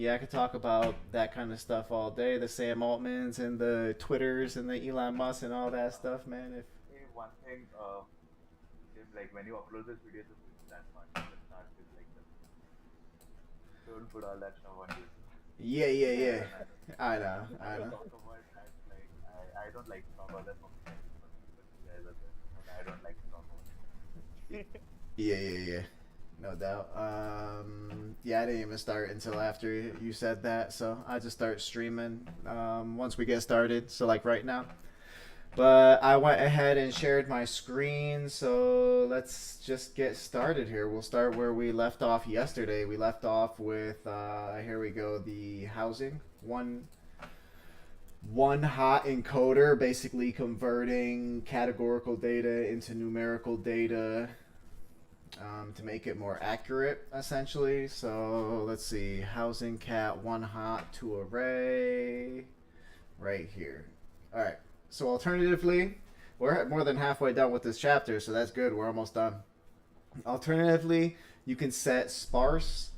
Yeah, I could talk about that kind of stuff all day. The Sam Altmans and the Twitters and the Elon Musk and all that stuff, man. If Hey, one thing, Jim, like when you upload this video, just remove that part. The start with like the don't put all that stuff on YouTube. yeah, yeah, yeah. I don't, I know, if I you know. talk about that, like I don't like to talk about that for me. I think for you, but you guys are there. But I don't like to talk about it. Yeah, yeah, yeah. No doubt. Yeah, I didn't even start until after you said that, so I just start streaming once we get started. So like right now. But I went ahead and shared my screen, so let's just get started here. We'll start where we left off yesterday. We left off with here we go, the housing one hot encoder, basically converting categorical data into numerical data to make it more accurate, essentially. So let's see, housing cat one hot to array right here. All right. So alternatively, we're more than halfway done with this chapter, so that's good. We're almost done. Alternatively, you can set sparse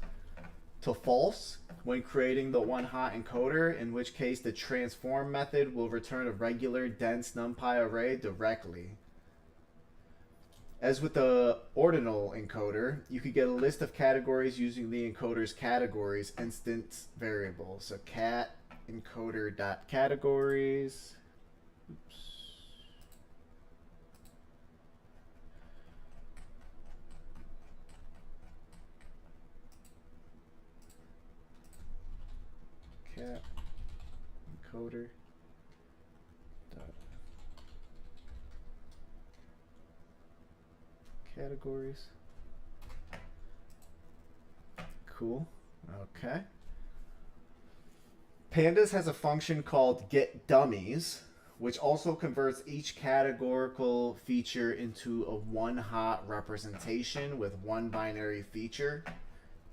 to false when creating the one hot encoder, in which case the transform method will return a regular dense numpy array directly. As with the ordinal encoder, you could get a list of categories using the encoder's categories instance variable. So cat encoder dot categories. Oops. Cat encoder dot categories. Cool. Okay. Pandas has a function called getDummies, which also converts each categorical feature into a one hot representation with one binary feature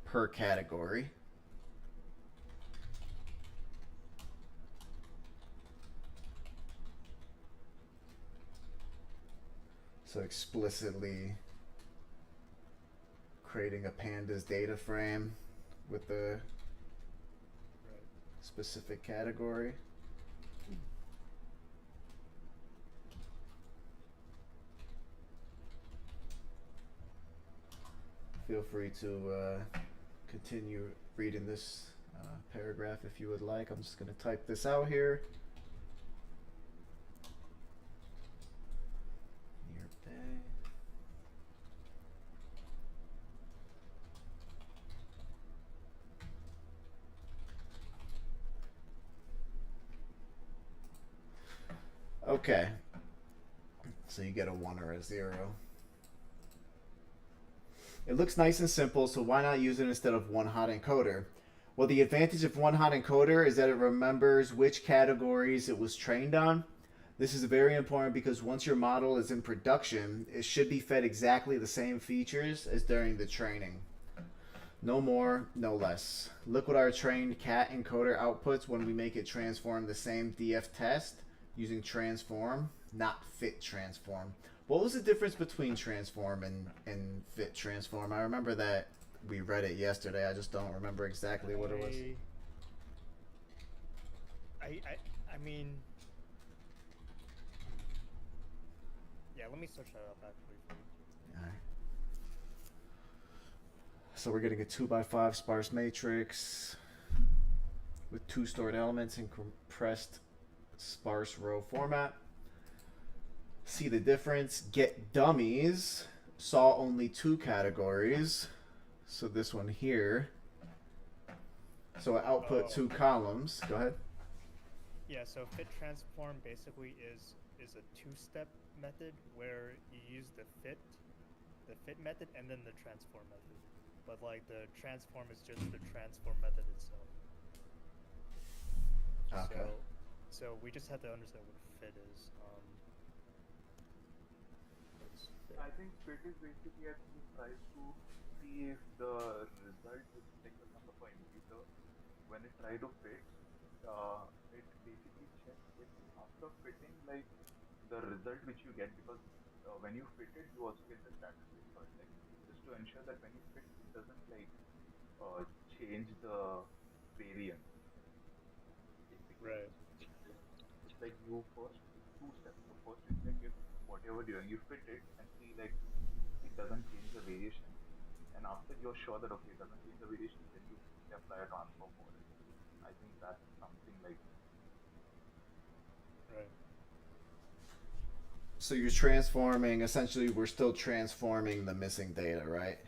per category. So explicitly creating a pandas data frame with the specific category. Feel free to continue reading this paragraph if you would like. I'm just going to type this out here. Okay. So you get a 1 or a 0. It looks nice and simple, so why not use it instead of one hot encoder? Well, the advantage of one hot encoder is that it remembers which categories it was trained on. This is very important because once your model is in production, it should be fed exactly the same features as during the training. No more, no less. Look what our trained cat encoder outputs when we make it transform the same DF test using transform, not fit transform. What was the difference between transform and fit transform? I remember that we read it yesterday. I just don't remember exactly what it was. I mean, yeah. Let me search that up actually for you. All right. So we're getting a 2x5 sparse matrix with 2 stored elements in compressed sparse row format. See the difference? Get dummies saw only 2 categories. So this one here. So I output 2 columns. Go ahead. Yeah, so fit transform basically is a 2-step method where you use the fit method and then the transform method. But like the transform is just the transform method itself. Okay. So we just have to understand what fit is. I think fit is basically I think it tries to see if the result is like for example for integer when it try to fit, it basically checks if after fitting like the result which you get because when you fit it you also get the status result like just to ensure that when you fit it doesn't like change the variance. Basically, Right. it's like you first two steps. So first is like if whatever you're doing, you fit it and see like it doesn't change the variation. And after you're sure that okay, it doesn't change the variation, then you apply a transform for it. I think that's something like Right. So you're transforming, essentially we're still transforming the missing data, right?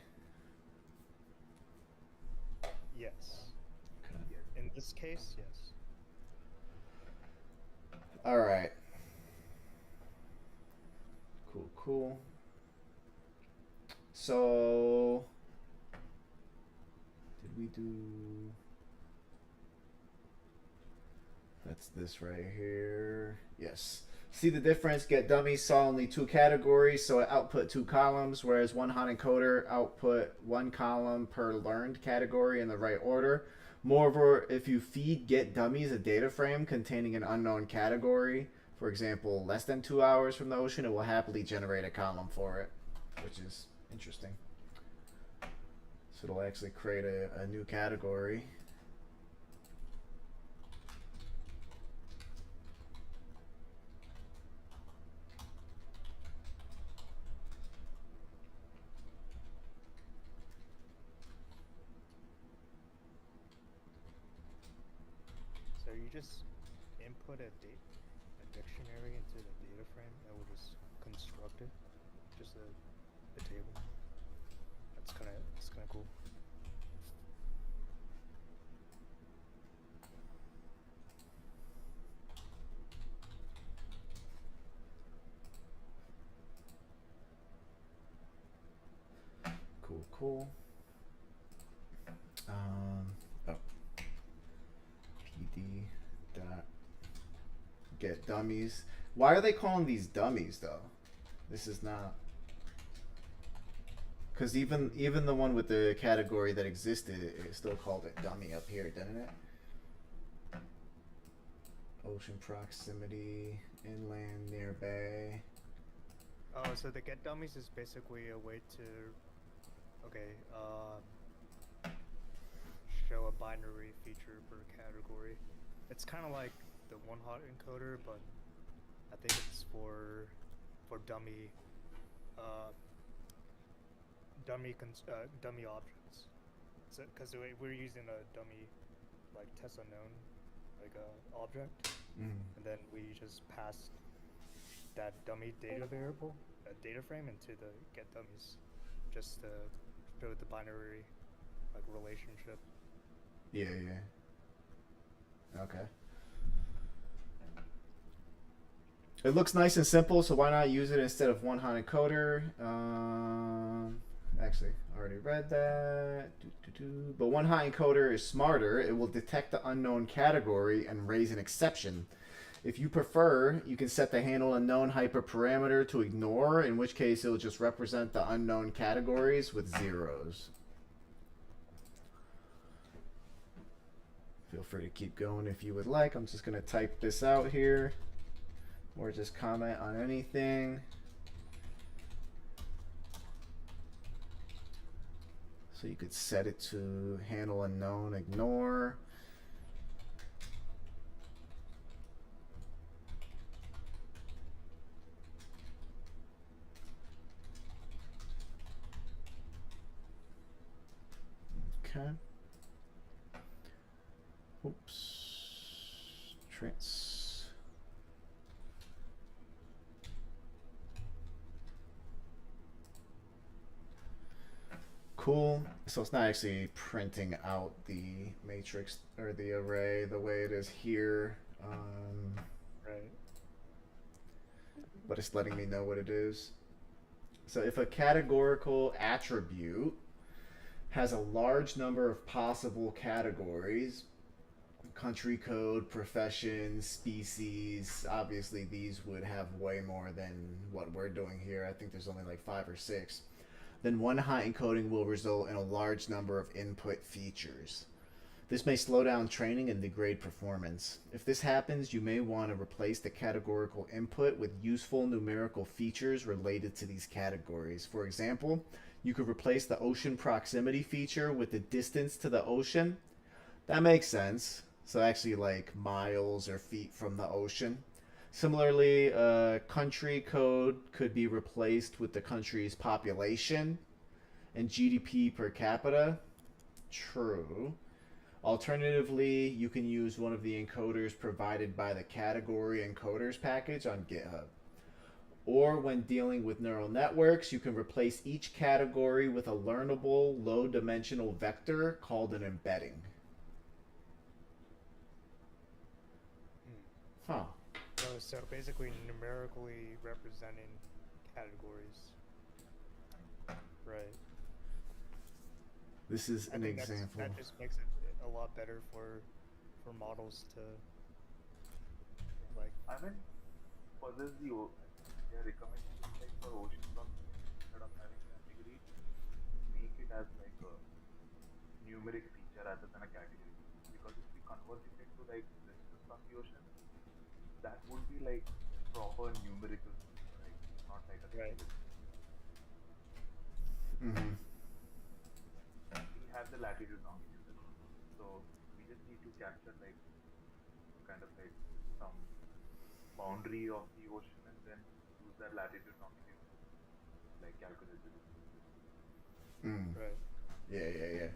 Yes. yes. In this case, yes. All right. Cool, cool. So, did we do... That's this right here. Yes. See the difference? Get dummies saw only two categories, so it output two columns, whereas one hot encoder output one column per learned category in the right order. Moreover, if you feed get dummies a data frame containing an unknown category, for example, less than 2 hours from the ocean, it will happily generate a column for it, which is interesting. So it'll actually create a new category. So you just input a dictionary into the data frame that will just construct it, just a table. That's kind of cool. Cool, cool. Oh. PD dot get dummies. Why are they calling these dummies though? This is not, because even the one with the category that existed, it still called it dummy up here, didn't it? Ocean proximity, inland, near bay. Oh, so the get dummies is basically a way to, show a binary feature per category. It's kind of like the one hot encoder, but I think it's for dummy dummy objects. So because we're using a dummy like test unknown like a object, and then we just pass that dummy data variable, a data frame, into the get dummies, just to show the binary like relationship. Yeah, yeah. Okay. It looks nice and simple, so why not use it instead of one hot encoder? Actually, I already read that. But one hot encoder is smarter. It will detect the unknown category and raise an exception. If you prefer, you can set the handle unknown hyperparameter to ignore, in which case it will just represent the unknown categories with zeros. Feel free to keep going if you would like. I'm just going to type this out here, or just comment on anything. So you could set it to handle unknown, ignore. Okay. Oops. Trans. Cool. So it's not actually printing out the matrix or the array the way it is here. Right. But it's letting me know what it is. So if a categorical attribute has a large number of possible categories, country code, profession, species, obviously these would have way more than what we're doing here. I think there's only like 5 or 6. Then one hot encoding will result in a large number of input features. This may slow down training and degrade performance. If this happens, you may want to replace the categorical input with useful numerical features related to these categories. For example, you could replace the ocean proximity feature with the distance to the ocean. That makes sense. So actually, like miles or feet from the ocean. Similarly, country code could be replaced with the country's population and GDP per capita. True. Alternatively, you can use one of the encoders provided by the category encoders package on GitHub. Or when dealing with neural networks, you can replace each category with a learnable low dimensional vector called an embedding. Huh. So basically numerically representing categories. Right. This is I an think example. that just makes it a lot better for models to like. I mean, for this, they are recommending like for ocean processing instead of having categories, make it as like a numeric feature rather than a category. Because if we convert it into like distance of the ocean, that would be like proper numerical system, right? Not like a Right. category. Mm-hmm. We have the latitude longitude, so we just need to capture like kind of like some boundary of the ocean and then use that latitude longitude to like calculate the distance. Right. Yeah.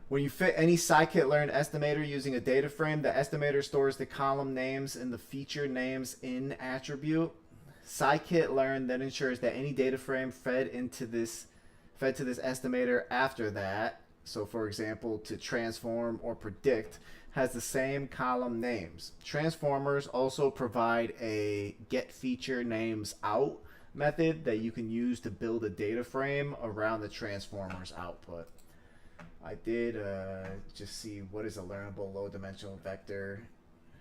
When you fit any Scikit-Learn estimator using a data frame, the estimator stores the column names in the feature names in attribute. Scikit-Learn then ensures that any data frame fed to this estimator after that, so for example, to transform or predict, has the same column names. Transformers also provide a get feature names out method that you can use to build a data frame around the transformer's output. I did just see what is a learnable low dimensional vector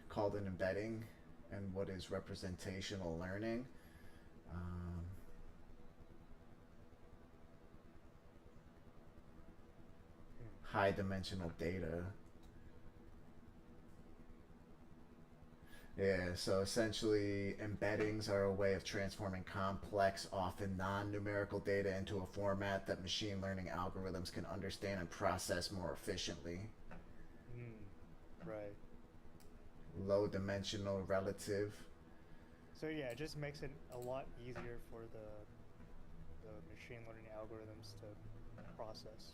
called an embedding and what is representational learning. High dimensional data. Yeah, so essentially embeddings are a way of transforming complex, often non-numerical data into a format that machine learning algorithms can understand and process more efficiently. Right. Low dimensional relative. So yeah, it just makes it a lot easier for the machine learning algorithms to process.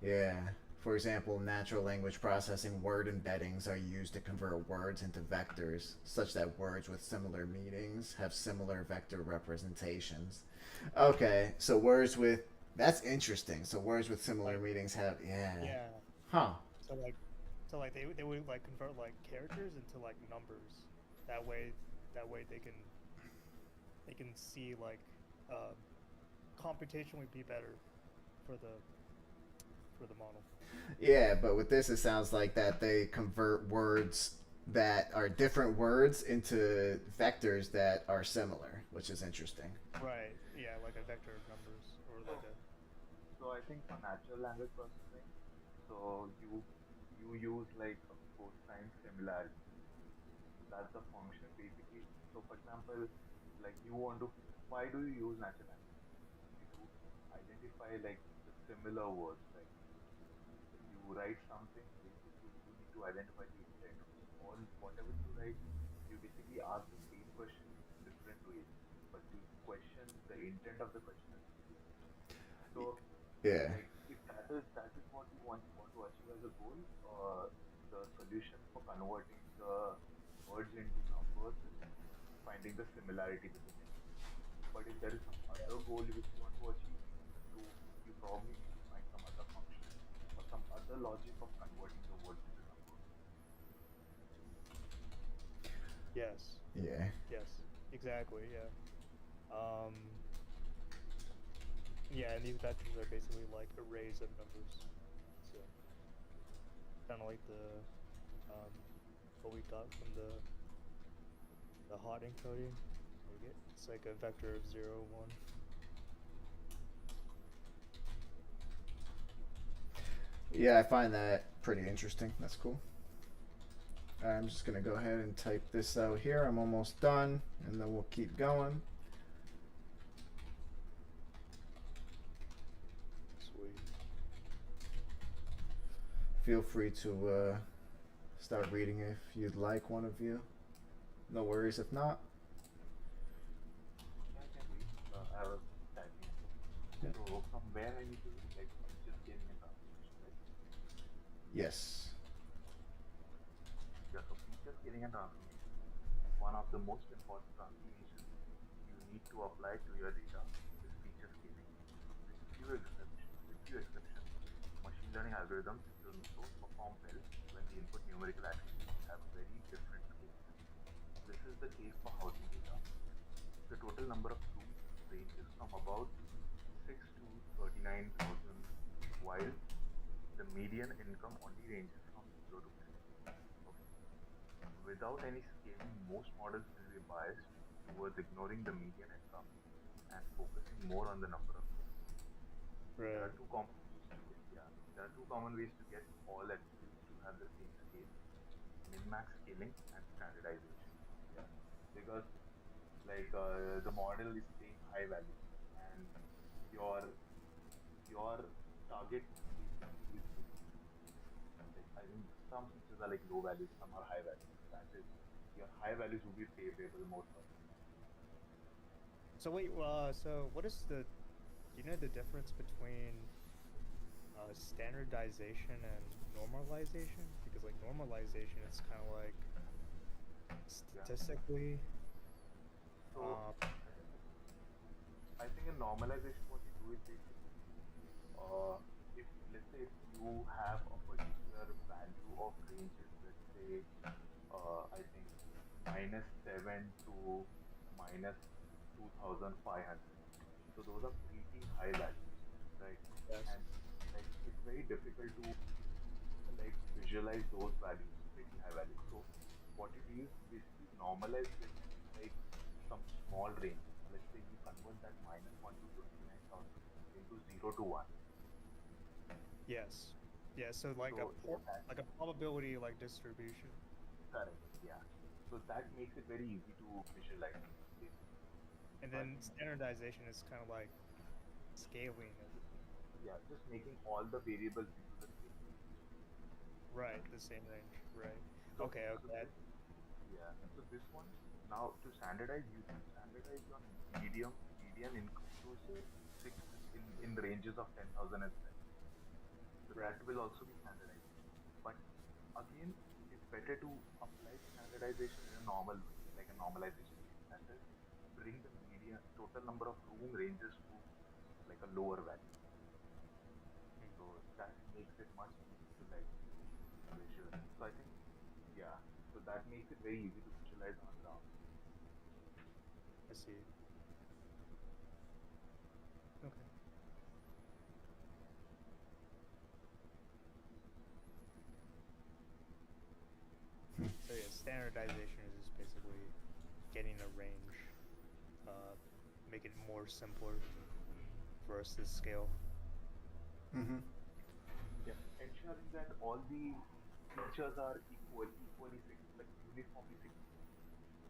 Yeah. For example, natural language processing word embeddings are used to convert words into vectors, such that words with similar meanings have similar vector representations. Okay, so words with that's interesting. So words with similar meanings have Yeah. Huh. So like they would like convert like characters into like numbers. That way they can see like computationally be better for the model. Yeah, but with this, it sounds like that they convert words that are different words into vectors that are similar, which is interesting. Right. Yeah, like a vector of numbers or like a. So I think for natural language processing, so you use like a cosine similarity. That's the function basically. So for example, like you want to, why do you use natural language? To identify like the similar words. Like you write something, basically you need to identify the intent. All whatever you write, you basically ask the same question in different ways, but the question, the intent of the question is the same. So Yeah. like if that is what you want to achieve as a goal, the solution for converting the words into numbers is finding the similarity between it. But if there is some other goal which you want to achieve, you probably need to find some other function or some other logic of converting the words into numbers. Yes. Yeah. Yes. Exactly. Yeah. Yeah, and these vectors are basically like arrays of numbers. So kind of like the what we got from the hot encoding. It's like a vector of 0, 1. Yeah, I find that pretty interesting. That's cool. I'm just going to go ahead and type this out here. I'm almost done, and then we'll keep going. Sweet. Feel free to start reading if you'd like, one of you. No worries if not. Yeah, I can read. I was typing. Yeah. So from where I need to like feature scaling and transformation, right? Yes. Yeah, so feature scaling and transformation. One of the most important transformations you need to apply to your data is feature scaling. With few exceptions, machine learning algorithms don't perform well when the input numerical attributes have very different scales. This is the case for housing data. The total number of rooms ranges from about 6 to 39,000, while the median income only ranges from 0 to 50. Okay. Without any scaling, most models will be biased towards ignoring the median income and focusing more on the number of rooms. There Right. are two common ways to get, yeah, there are two common ways to get all attributes to have the same scale: min-max scaling and standardization. Yeah, because the model is saying high values, and your your target basically is low. Like I think some features are like low values, some are high values. That is, your high values will be favorable most of the time. So wait, so what is the, do you know the difference between standardization and normalization? Because like normalization, it's kind of like Yeah. statistically. So I think in normalization, what you do is basically, if let's say if you have a particular value of ranges, let's say, I think -7 to -2,500. So those are pretty high values, right? Yes. And like it's very difficult to like visualize those values, pretty high values. So what you do is basically normalize this like some small range. Let's say you convert that -1 to 29,000 into 0 to 1. Yes. Yeah. So like So yeah, that like a probability like distribution. correct. Yeah. So that makes it very easy to visualize, basically. And So I then think standardization is kind of like scaling it. yeah, just making all the variables into the same range. Right, the same range. Right. So Okay, so okay. this yeah. So this one now to standardize, you can standardize on median income to say six in ranges of 10,000 and 7. So Right. that will also be standardized. But again, it's better to apply standardization in a normal way, like a normalization way. That is, bring the median total number of room ranges to like a lower value. So that makes it much easier to like visualize. So I think yeah. So that makes it very easy to visualize on ground. I see. Okay. So yeah, standardization is just basically getting a range, make it more simpler for us to scale. Mm-hmm. Yeah. Ensuring that all the features are equally like uniformly significant.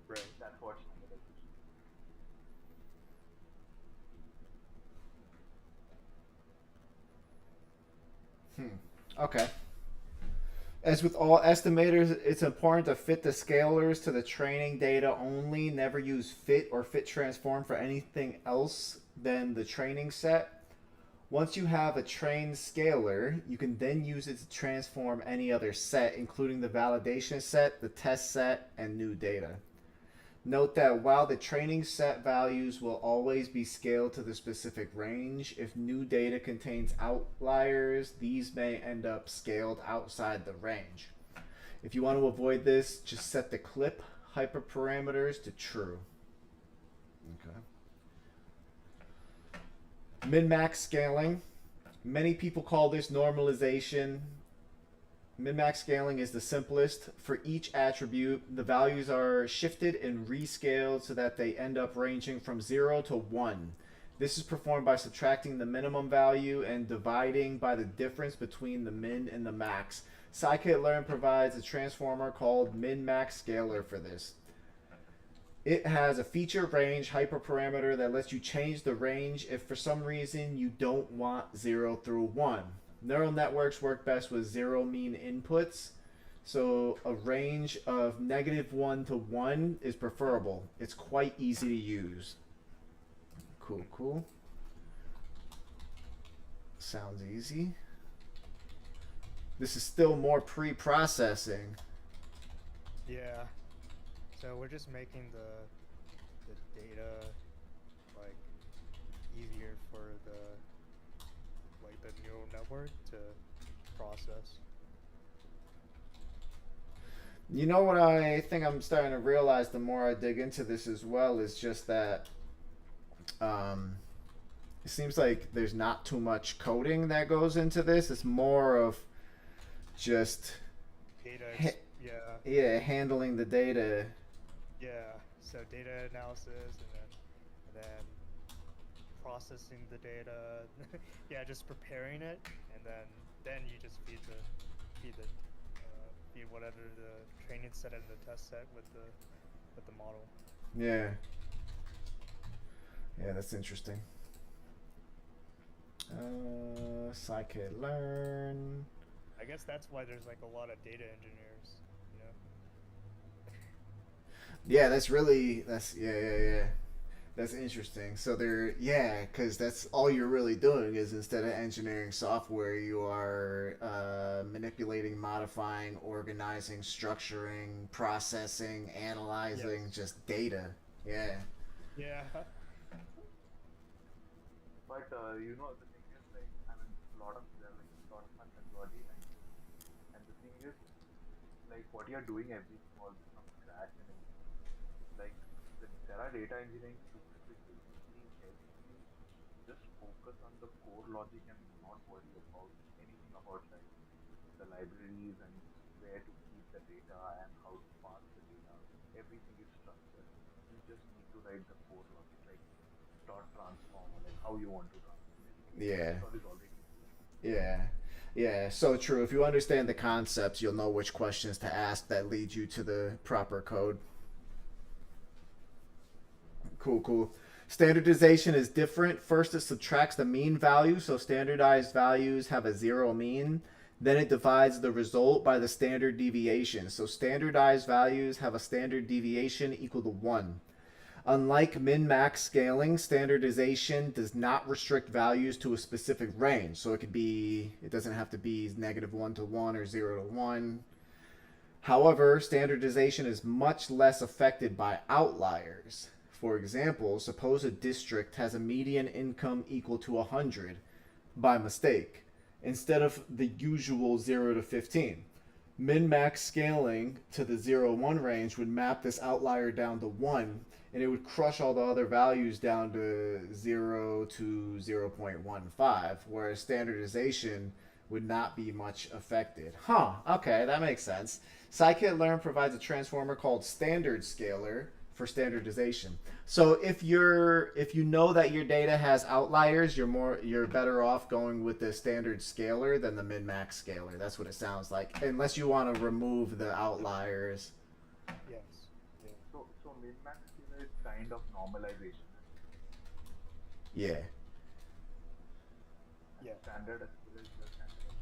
Right. That's what standardization is. Okay. As with all estimators, it's important to fit the scalars to the training data only. Never use fit or fit transform for anything else than the training set. Once you have a trained scalar, you can then use it to transform any other set, including the validation set, the test set, and new data. Note that while the training set values will always be scaled to the specific range, if new data contains outliers, these may end up scaled outside the range. If you want to avoid this, just set the clip hyperparameters to true. Okay. Min-max scaling. Many people call this normalization. Min-max scaling is the simplest. For each attribute, the values are shifted and rescaled so that they end up ranging from 0 to 1. This is performed by subtracting the minimum value and dividing by the difference between the min and the max. Scikit-Learn provides a transformer called min-max scalar for this. It has a feature range hyperparameter that lets you change the range if for some reason you don't want 0 through 1. Neural networks work best with zero mean inputs, so a range of -1 to 1 is preferable. It's quite easy to use. Cool, cool. Sounds easy. This is still more pre-processing. Yeah. So we're just making the data like easier for the neural network to process. You know what I think I'm starting to realize the more I dig into this as well is just that it seems like there's not too much coding that goes into this. It's more of just Yeah. handling the data. Yeah. So data analysis and then processing the data. Yeah, just preparing it, and then you just feed whatever the training set and the test set with the model. Yeah. Yeah, that's interesting. Scikit-Learn. I guess that's why there's like a lot of data engineers, you know. Yeah, yeah. That's interesting. So because that's all you're really doing is instead of engineering software, you are manipulating, modifying, organizing, structuring, processing, analyzing, Yes. just data. Yeah. Yeah. But you know, the thing is like, I mean, lot of my friends are data engineers, and the thing is like what you're doing everything all from scratch and everything. Like there are data engineering tools which basically help you just focus on the core logic and not worry about anything about like the libraries and where to keep the data and how to parse the data. Everything is structured. You just need to write the core logic, like dot transform or like how you want to transform it. Yeah. Rest all is already Yeah. Yeah, so true. If you understand the concepts, you'll know which questions to ask that lead you to the proper code. Cool, cool. Standardization is different. First, it subtracts the mean value, so standardized values have a zero mean. Then it divides the result by the standard deviation. So standardized values have a standard deviation equal to 1. Unlike min-max scaling, standardization does not restrict values to a specific range. So it doesn't have to be -1 to 1 or 0 to 1. However, standardization is much less affected by outliers. For example, suppose a district has a median income equal to 100 by mistake, instead of the usual 0 to 15. Min-max scaling to the 0-1 range would map this outlier down to 1, and it would crush all the other values down to 0 to 0.15, whereas standardization would not be much affected. Huh, okay, that makes sense. Scikit-Learn provides a transformer called standard scaler for standardization. So if you know that your data has outliers, you're better off going with the standard scaler than the min-max scaler. That's what it sounds like. Unless you want to remove the outliers. Yes. Yeah. so min-max is kind of normalization. Yeah. Yeah. Standard SQL is just standard.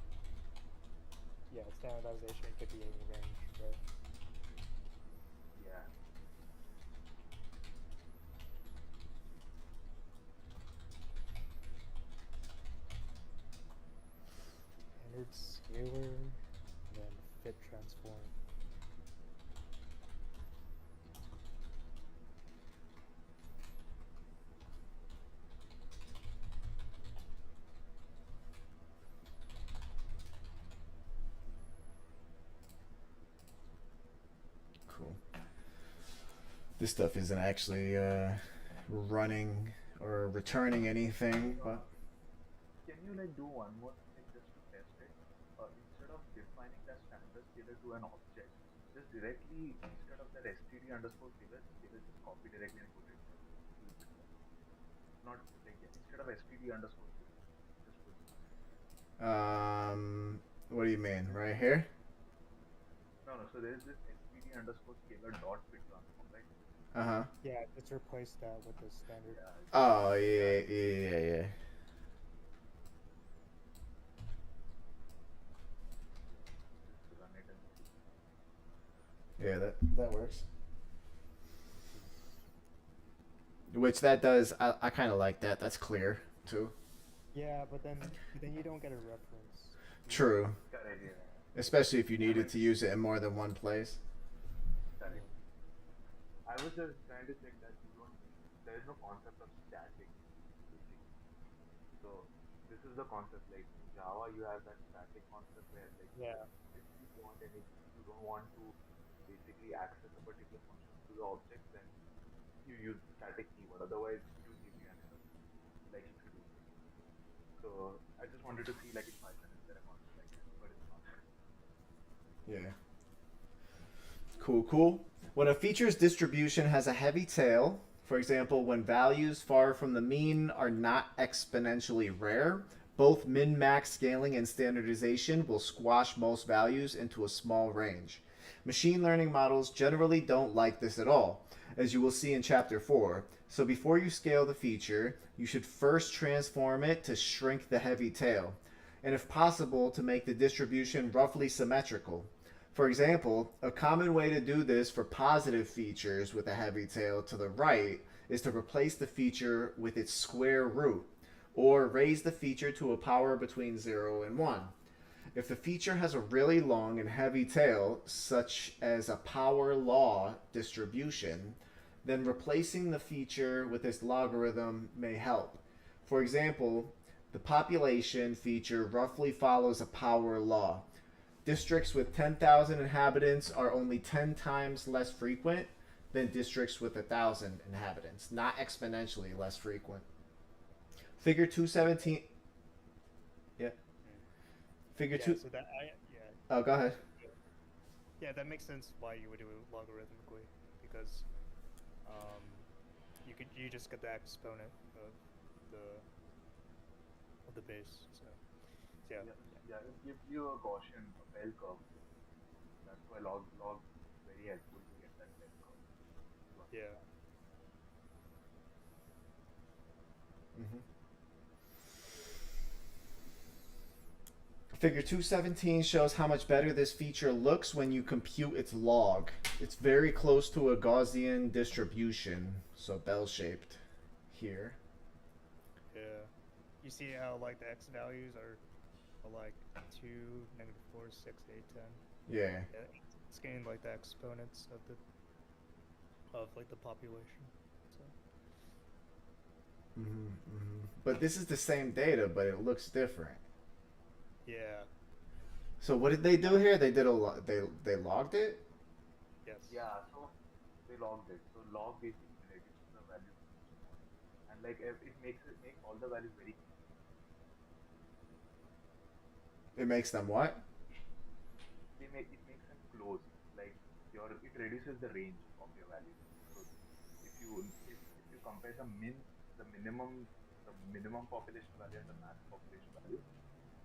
Yeah. Standardization could be any range, right? Yeah. Standard scalar, and then fit transform. Cool. This stuff isn't actually running or returning anything, but Can you like do one more thing just to test it? Instead of defining the standard scalar to an object, just directly instead of that std underscore scalar, just copy directly and put it there. Not like instead of std underscore scalar, just put it. what do you mean? Right here? No. So there is this std underscore scalar dot fit transform, right? Uh-huh. Yeah, just replace that with the standard. Yeah, Oh, yeah, yeah. just run it and see. Yeah, that works. Which that does, I kind of like that. That's clear, too. Yeah, but then you don't get a reference. True. Correct, yeah. Especially if you I needed mean, to use it in more than one place. correct. Yeah. I was just trying to check that there is no concept of static, basically. So this is the concept. Like in Java, you have that static concept where like Yeah. if you don't want to basically access a particular function through the object, then you use static keyword. Otherwise, it will give you an error, like if you do so. So I just wanted to see like in Python is there a concept like that, but it's not. Yeah. Cool. When a feature's distribution has a heavy tail, for example, when values far from the mean are not exponentially rare, both min-max scaling and standardization will squash most values into a small range. Machine learning models generally don't like this at all, as you will see in Chapter 4. So before you scale the feature, you should first transform it to shrink the heavy tail, and if possible, to make the distribution roughly symmetrical. For example, a common way to do this for positive features with a heavy tail to the right is to replace the feature with its square root, or raise the feature to a power between 0 and 1. If the feature has a really long and heavy tail, such as a power law distribution, then replacing the feature with its logarithm may help. For example, the population feature roughly follows a power law. Districts with 10,000 inhabitants are only 10 times less frequent than districts with 1,000 inhabitants, not exponentially less frequent. Figure 217. Yeah. Figure Yeah, 2. so that I yeah. Oh, go ahead. Yeah, that makes sense why you would do it logarithmically because um you just get the exponent of the base. So yeah. Yeah, yeah. It gives you a Gaussian a bell curve. That's why log is very helpful to get that bell curve to Yeah. understand. Mm-hmm. Figure 217 shows how much better this feature looks when you compute its log. It's very close to a Gaussian distribution, so bell-shaped here. Yeah. You see how like the x values are like 2, -4, 6, 8, 10. Yeah. Yeah, it's getting like the exponents of like the population. So But this is the same data, but it looks different. yeah. So what did they do here? They did they logged it? Yes. Yeah, so they logged it. So log basically reduces the value to small, and like it makes all the values very close. It makes them what? It makes them close. Like it reduces the range of your values. So if you compare the minimum population value and the max population value,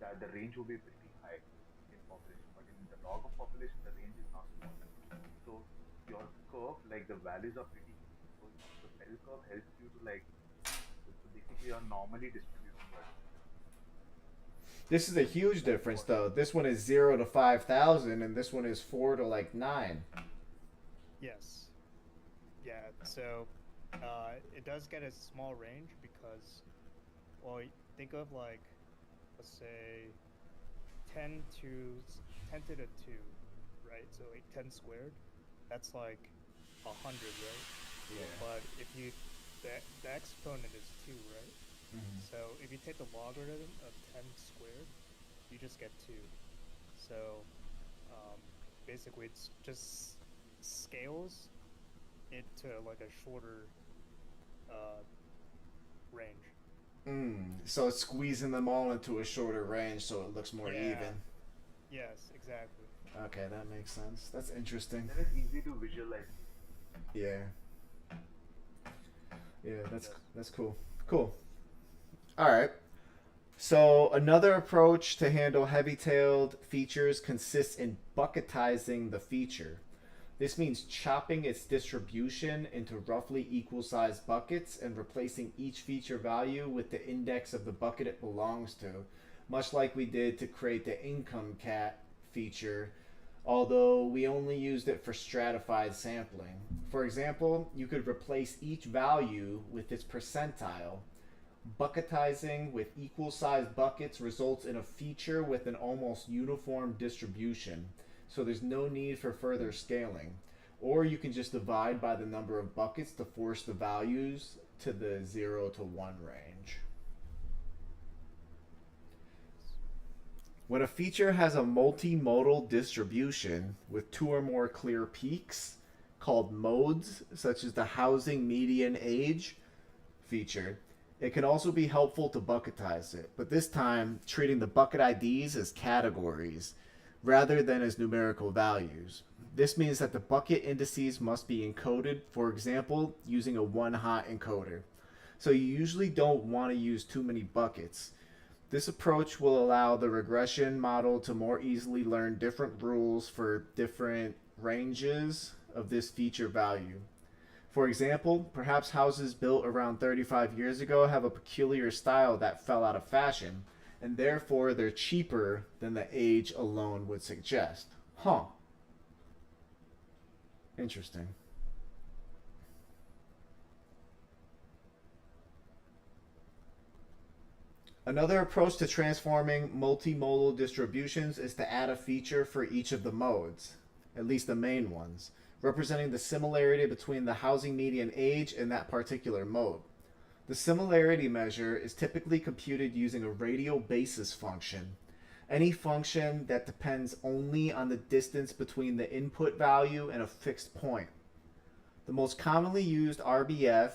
that the range will be pretty high in population, but in the log of population, the range is not small. So your curve, like the values are pretty close. So the bell curve helps you to like, so basically you're normally distributing your distribution. This is a huge difference, though. This one is 0 to 5,000, and this one is 4 to like 9. Yes. Yeah. So it does get a small range because, well, think of like, let's say, 10 to the 2, right? So like 10 squared, that's like 100, right? Yeah. But if you the exponent is 2, right? So if you take the logarithm of 10 squared, you just get 2. So basically it's just scales it to like a shorter range. So it's squeezing them all into a shorter range so it looks more Yeah. even. Yes, exactly. Okay, that makes sense. That's interesting. Then it's easy to visualize. Yeah. Yeah, Yes. that's cool. Cool. All right. So another approach to handle heavy-tailed features consists in bucketizing the feature. This means chopping its distribution into roughly equal sized buckets and replacing each feature value with the index of the bucket it belongs to, much like we did to create the income cat feature, although we only used it for stratified sampling. For example, you could replace each value with its percentile. Bucketizing with equal sized buckets results in a feature with an almost uniform distribution, so there's no need for further scaling. Or you can just divide by the number of buckets to force the values to the 0 to 1 range. When a feature has a multimodal distribution with two or more clear peaks, called modes, such as the housing median age feature, it can also be helpful to bucketize it, but this time treating the bucket IDs as categories rather than as numerical values. This means that the bucket indices must be encoded, for example, using a one-hot encoder. So you usually don't want to use too many buckets. This approach will allow the regression model to more easily learn different rules for different ranges of this feature value. For example, perhaps houses built around 35 years ago have a peculiar style that fell out of fashion, and therefore they're cheaper than the age alone would suggest. Huh. Interesting. Another approach to transforming multimodal distributions is to add a feature for each of the modes, at least the main ones, representing the similarity between the housing median age and that particular mode. The similarity measure is typically computed using a radial basis function, any function that depends only on the distance between the input value and a fixed point. The most commonly used RBF,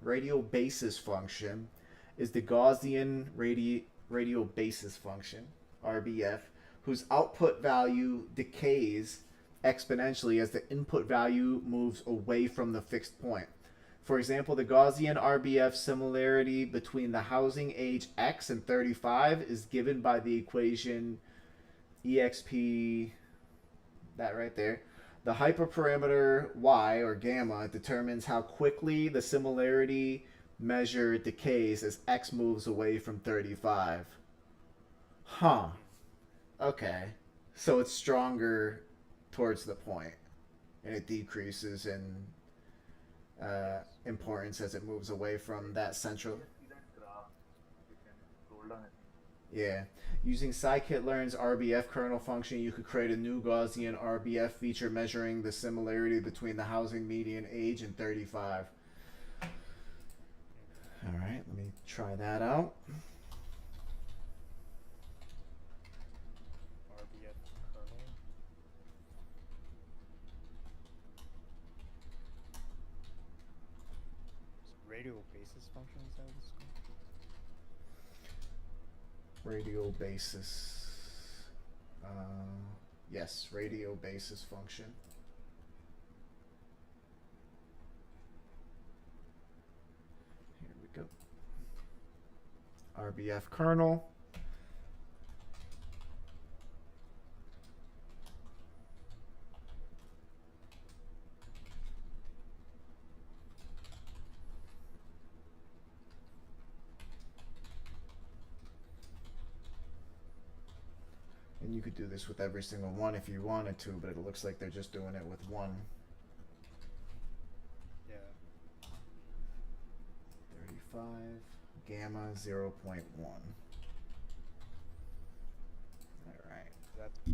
radial basis function, is the Gaussian radial basis function, RBF, whose output value decays exponentially as the input value moves away from the fixed point. For example, the Gaussian RBF similarity between the housing age X and 35 is given by the equation exp, that right there. The hyperparameter y, or gamma, determines how quickly the similarity measure decays as X moves away from 35. Huh. Okay. So it's stronger towards the point, and it decreases in importance as it moves away from that central. See that graph? You can scroll down. Yeah. Using Scikit-Learn's RBF kernel function, you could create a new Gaussian RBF feature measuring the similarity between the housing median age and 35. All right, let me try that out. RBF kernel. Radial basis function, is that what it's called? Radial basis. Yes, radial basis function. Here we go. RBF kernel. And you could do this with every single one if you wanted to, but it looks like they're just doing it with one. Yeah. 35, gamma 0.1. Alright. That's the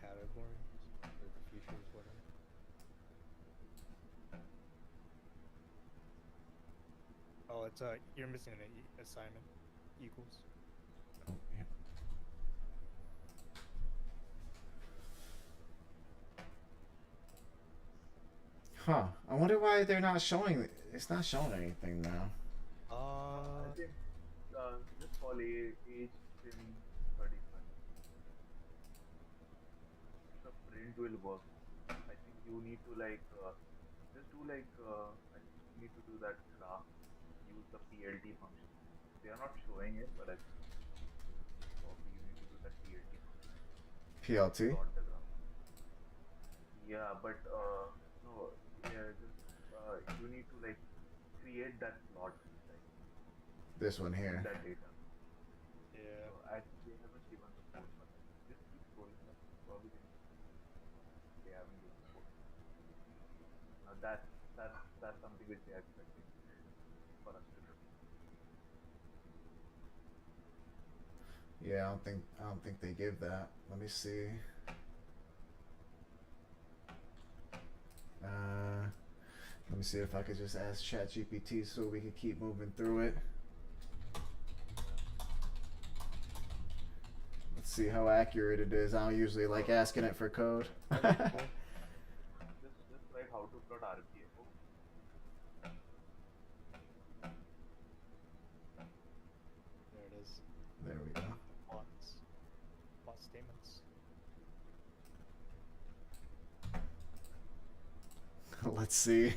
category or the features, whatever. Oh, it's you're missing an assignment equals. Oh, yeah. Huh. I wonder why they're not showing. It's not showing anything now. I think just call age in 35. The print will work. I think you need to just do I think you need to do that graph. Use the PLT function. They are not showing it, but I think probably you need to do that PLT function. PLT? Plot the graph. Yeah, but no, yeah, just you need to like create that plot, like This one in here. that data. Yeah. So I think they haven't given the code for that. Just keep scrolling up. Probably they haven't given the code. Now that's something which they are expecting for us to do. Yeah, I don't think they give that. Let me see. Let me see if I could just ask ChatGPT so we can keep moving through it. Let's see how accurate it is. I don't usually like asking it for code. Just like how to plot RPA. Oh, There it is. There we go. Plots. Plot statements. Let's see.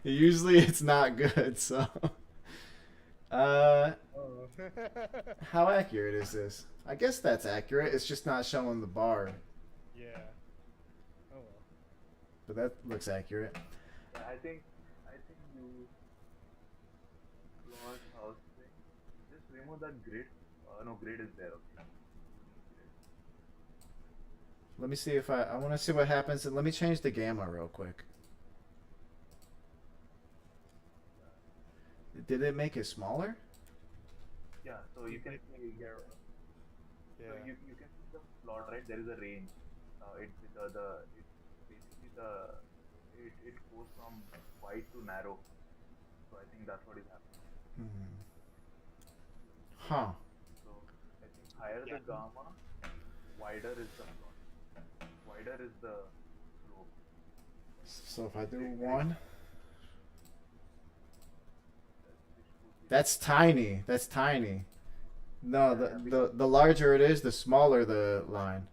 Usually it's not good, so. Oh. How accurate is this? I guess that's accurate. It's just not showing the bar, Yeah. Oh well. but that looks accurate. yeah, I think you plot house thing. Just remove that grid. No, grid is there. Okay. Grid. Let me see if I want to see what happens. And let me change the gamma real quick. Did it make it smaller? Yeah, so you can see here. Yeah. So you can see the plot, right? There is a range. It it's basically it goes from wide to narrow. So I think that's what is happening. Huh. So I think higher Yeah. the gamma, wider is the plot. Wider is the slope. So if I do one, Which would be that's tiny. That's tiny. No, Yeah, the larger it is, the smaller the line.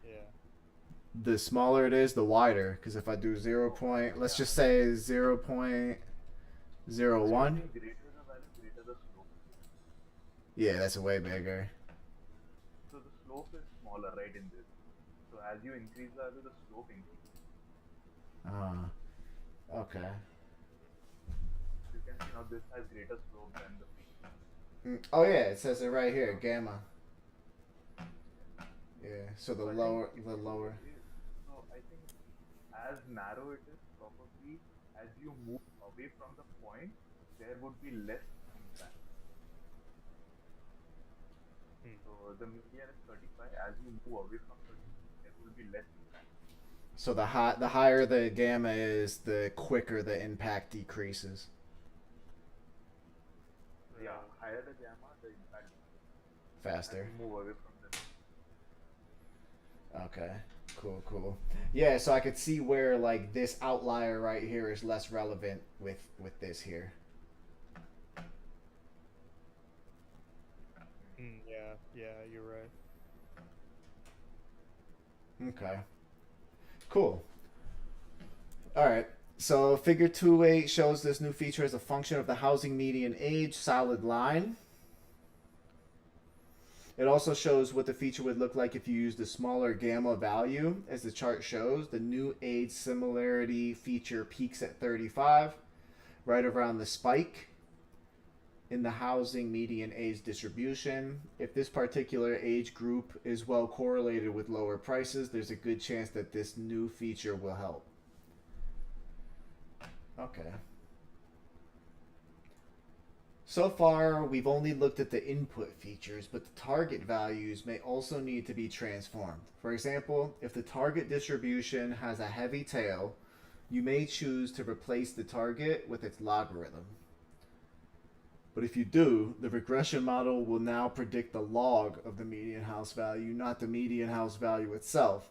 Yeah. The smaller it is, the wider. Because if I do 0 point, let's just say 0.01. I think greater the value, greater the slope. Yeah, that's way bigger. So the slope is smaller, right, in this. So as you increase the value, the slope increases. Okay. You can see now this has greater slope than the peak. Oh yeah, it says it right here, gamma. Yeah. So the So I lower, think if the you- lower. So I think as narrow it is, probably as you move away from the point, there would be less impact. So the median is 35. As you move away from 35, there will be less impact. So the higher the gamma is, the quicker the impact decreases. So yeah, higher the gamma, the impact decreases. Faster. As you move away from the Okay. Cool. Yeah, so I could see where like this outlier right here is less relevant with this here. Yeah, you're right. Okay. Cool. All right. So figure 2.8 shows this new feature as a function of the housing median age solid line. It also shows what the feature would look like if you used a smaller gamma value. As the chart shows, the new age similarity feature peaks at 35, right around the spike in the housing median age distribution. If this particular age group is well correlated with lower prices, there's a good chance that this new feature will help. Okay. So far, we've only looked at the input features, but the target values may also need to be transformed. For example, if the target distribution has a heavy tail, you may choose to replace the target with its logarithm. But if you do, the regression model will now predict the log of the median house value, not the median house value itself.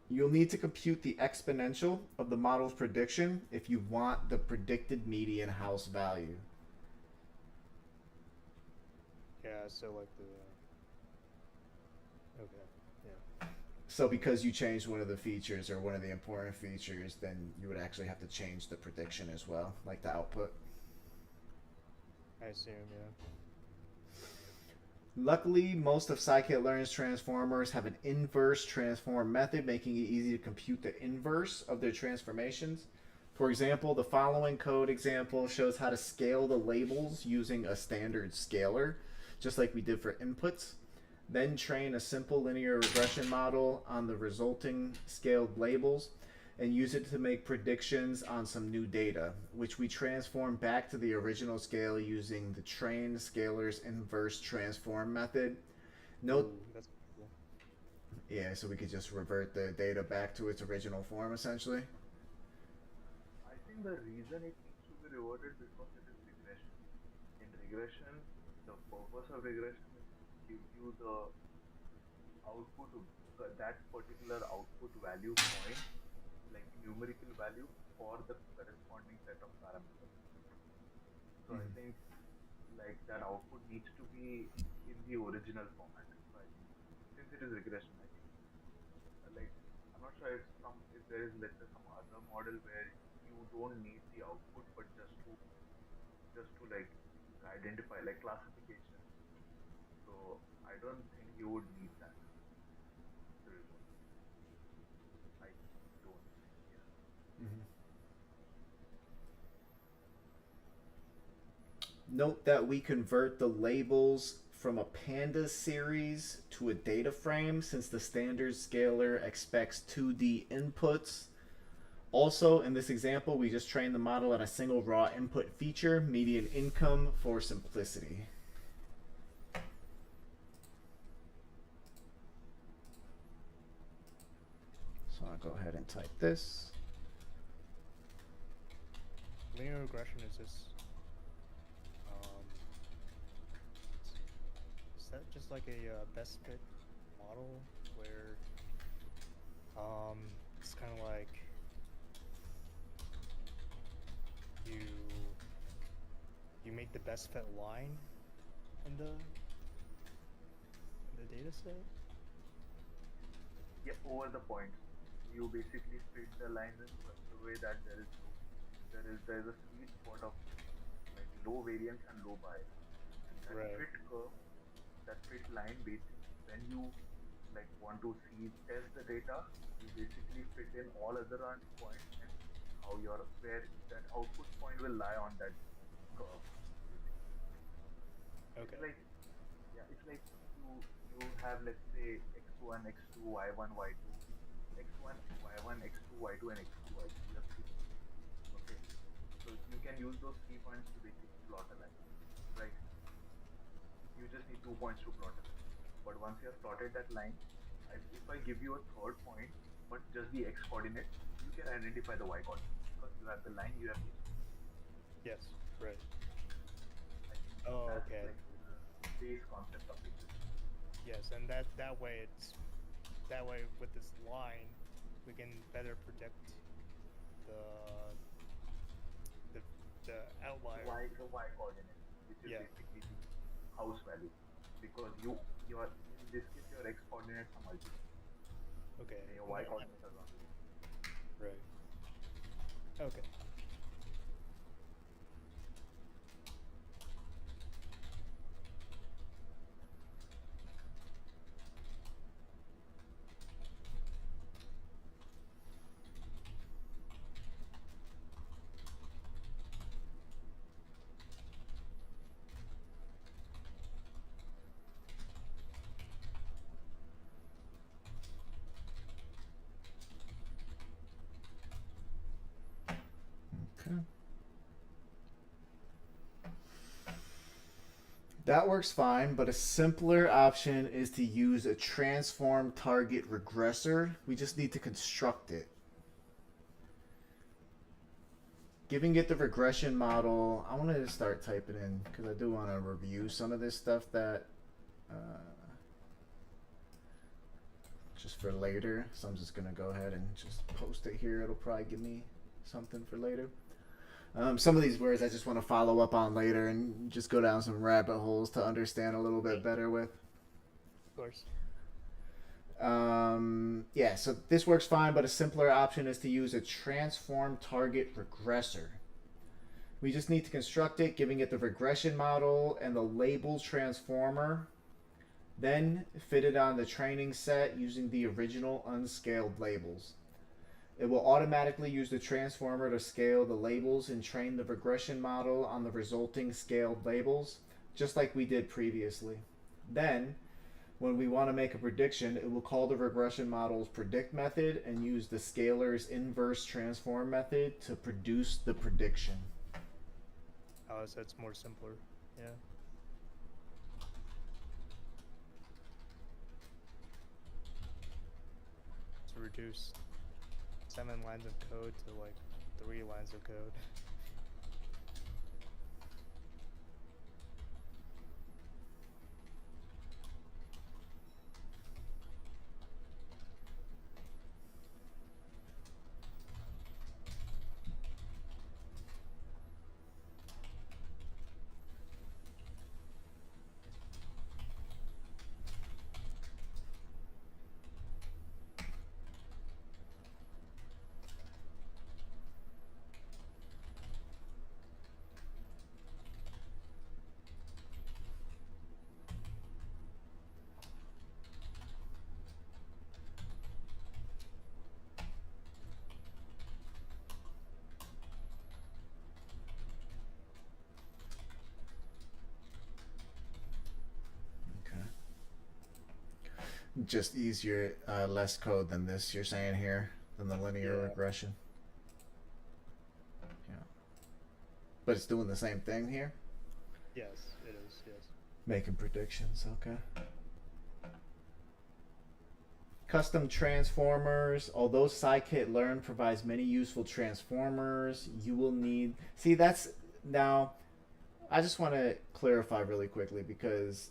You'll need to compute the exponential of the model's prediction if you want the predicted median house value. Yeah, so like the. Okay. Yeah. So because you changed one of the features or one of the important features, then you would actually have to change the prediction as well, like the output. I assume, yeah. Luckily, most of Scikit-Learn's transformers have an inverse transform method, making it easy to compute the inverse of their transformations. For example, the following code example shows how to scale the labels using a standard scaler, just like we did for inputs. Then train a simple linear regression model on the resulting scaled labels and use it to make predictions on some new data, which we transform back to the original scale using the train scalar's inverse transform method. Note, That's cool. yeah, so we could just revert the data back to its original form essentially. I think the reason it needs to be reverted because it is regression. In regression, the purpose of regression is to give you the output, that particular output value point, like numerical value for the corresponding set of parameters. So I think like that output needs to be in the original format. So I think since it is regression, I think like I'm not sure if there is, let's say, some other model where you don't need the output but just to like identify like classification. So I don't think you would need that result. I don't think, yeah. Note that we convert the labels from a pandas series to a data frame since the standard scaler expects 2D inputs. Also, in this example, we just trained the model on a single raw input feature, median income, for simplicity. So I'll go ahead and type this. Linear regression is just is that just like a best fit model where it's kind of like you make the best fit line in the data set? Yeah, over the points. You basically fit the lines in such a way that there is a sweet spot of like low variance and low bias. And that Right. fit curve, that fit line, basically when you like want to test the data, you basically fit in all other points and how where that output point will lie on that curve. Okay. It's like, yeah, it's like you have, let's say, x1, x2, y1, y2, x1, y1, x2, y2, and x2, y2. You have 3 points. Okay, so you can use those 3 points to basically plot a line, right? You just need 2 points to plot a line. But once you have plotted that line, if I give you a third point, but just the x coordinate, you can identify the y coordinate because you have the line, you have the x. Yes. Right. I think Oh, that's okay. like the base concept of it. Yes, and that way with this line, we can better predict the the outlier. The y coordinate, which is Yeah. basically the house value, because your in this case your x coordinates are multiple Okay. and your y coordinates are one. Right. Okay. Okay. That works fine, but a simpler option is to use a transform target regressor. We just need to construct it. Giving it the regression model, I want to start typing in because I do want to review some of this stuff that just for later. So I'm just going to go ahead and just post it here. It'll probably give me something for later. Some of these words I just want to follow up on later and just go down some rabbit holes to understand a little bit better with. Of course. Yeah, so this works fine, but a simpler option is to use a transform target regressor. We just need to construct it, giving it the regression model and the label transformer Then fit it on the training set using the original unscaled labels. It will automatically use the transformer to scale the labels and train the regression model on the resulting scaled labels, just like we did previously. Then, when we want to make a prediction, it will call the regression model's predict method and use the scalar's inverse transform method to produce the prediction. Oh, so it's more simpler. Yeah. To reduce 7 lines of code to like 3 lines of code. Just easier, less code than this, you're saying here, than the linear regression. Yeah. But it's doing the same thing here? Yes, it is, yes. Making predictions, okay. Custom transformers. Although Scikit-Learn provides many useful transformers, you will need... See, that's... Now, I just want to clarify really quickly, because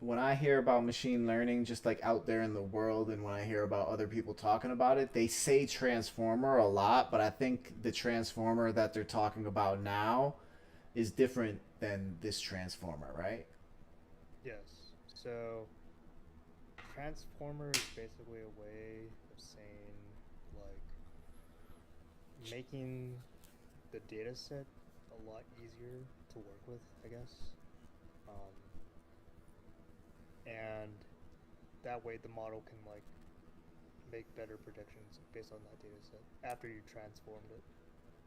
when I hear about machine learning just like out there in the world, and when I hear about other people talking about it, they say transformer a lot, but I think the transformer that they're talking about now is different than this transformer, right? Yes. So transformer is basically a way of saying like making the data set a lot easier to work with, I guess. And that way the model can like make better predictions based on that data set after you transformed it.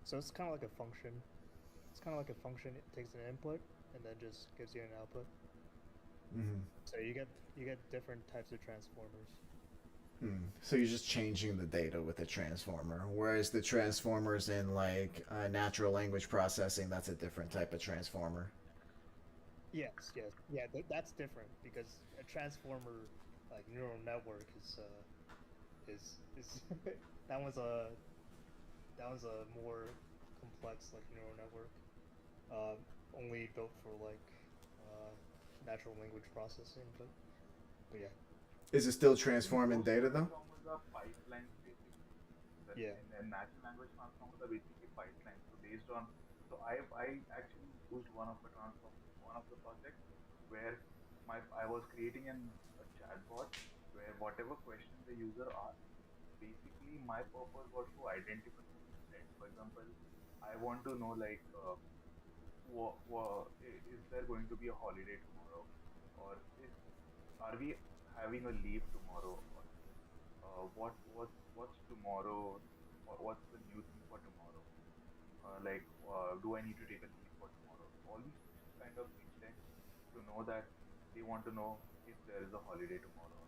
So it's kind of like a function. It's kind of like a function. It takes an input and then just gives you an output. Mm-hmm. So you get different types of transformers. So you're just changing the data with a transformer, whereas the transformers in like natural language processing, that's a different type of transformer. Yes, yeah. That's different because a transformer, like neural network, is that one's a more complex like neural network, only built for like natural language processing. But yeah. Is it still transforming data though? Transformers are pipelines basically. Yeah. In natural language transformers are basically pipelines. So based on, so I actually used one of the projects where I was creating a chatbot where whatever question the user asked, basically my purpose was to identify the intent. For example, I want to know like is there going to be a holiday tomorrow, or are we having a leave tomorrow, or what's tomorrow, or what's the new thing for tomorrow, do I need to take a leave for tomorrow? All these kind of intent to know that they want to know if there is a holiday tomorrow.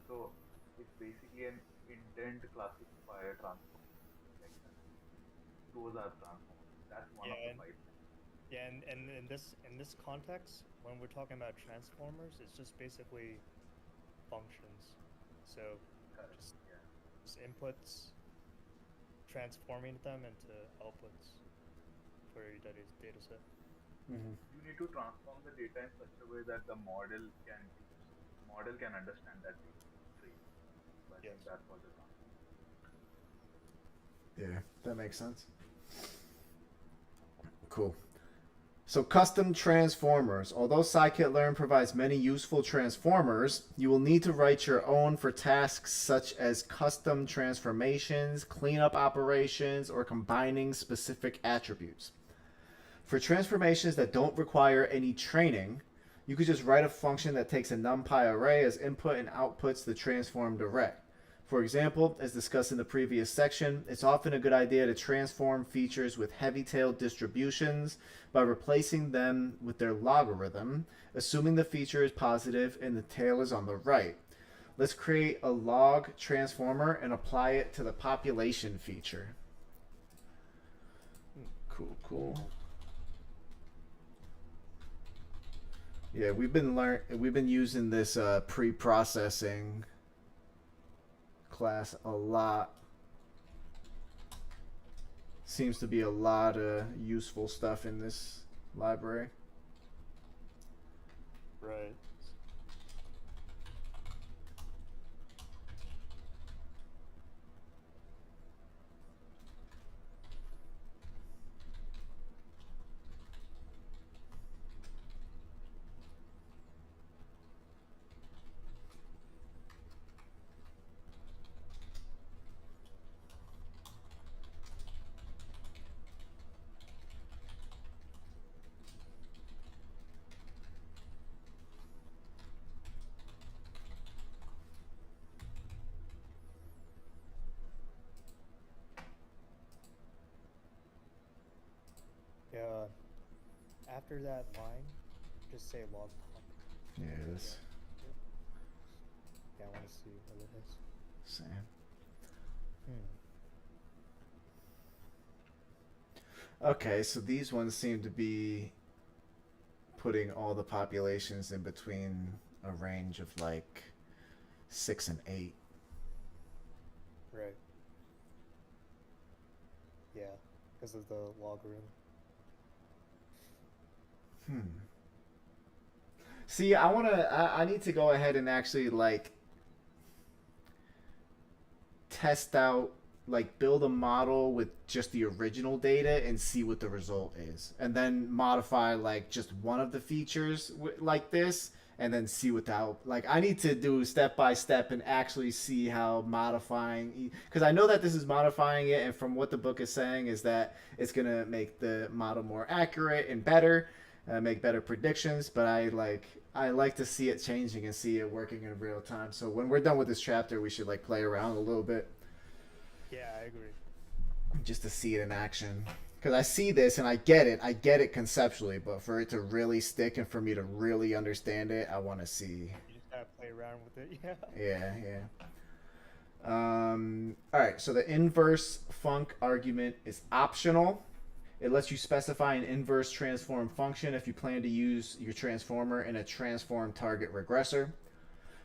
So it's basically an intent classifier transform, like that. Those are transformers. That's one of the five. Yeah, and in this context, when we're talking about transformers, it's just basically functions. So just inputs, transforming them into outputs for your data set. Mm-hmm. You need to transform the data in such a way that the model can understand that data. So I think that's what the transform. Yeah, that makes sense. Cool. So custom transformers. Although Scikit-Learn provides many useful transformers, you will need to write your own for tasks such as custom transformations, cleanup operations, or combining specific attributes. For transformations that don't require any training, You could just write a function that takes a numpy array as input and outputs the transformed array. For example, as discussed in the previous section, it's often a good idea to transform features with heavy-tailed distributions by replacing them with their logarithm, assuming the feature is positive and the tail is on the right. Let's create a log transformer and apply it to the population feature. Cool. Yeah, we've been using this pre-processing class a lot. Seems to be a lot of useful stuff in this library. Right. Yeah. After that line, just say log pop. Yeah, this. Yeah, I want to see what it is. Same. Okay, so these ones seem to be putting all the populations in between a range of like 6 and 8. Right. Yeah, because of the logarithm. See, I need to go ahead and actually like test out, like build a model with just the original data and see what the result is, and then modify like just one of the features like this, and then see what the like I need to do step by step and actually see how modifying, because I know that this is modifying it, and from what the book is saying is that it's gonna make the model more accurate and better, make better predictions, but I like to see it changing and see it working in real time. So when we're done with this chapter, we should like play around a little bit. Yeah, I agree. Just to see it in action. Because I see this and I get it conceptually, but for it to really stick and for me to really understand it, I want to see. You just gotta play around with it, yeah. Yeah. All right, so the inverse func argument is optional. It lets you specify an inverse transform function if you plan to use your transformer in a transform target regressor.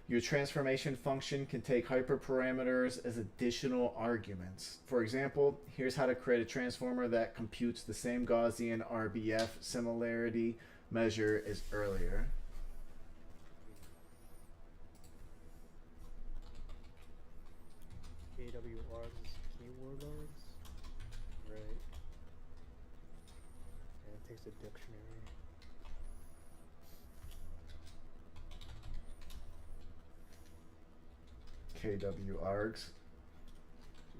Your transformation function can take hyperparameters as additional arguments. For example, here's how to create a transformer that computes the same Gaussian RBF similarity measure as earlier. AWRs is keyword words. Right. And it takes a dictionary. KWArgs.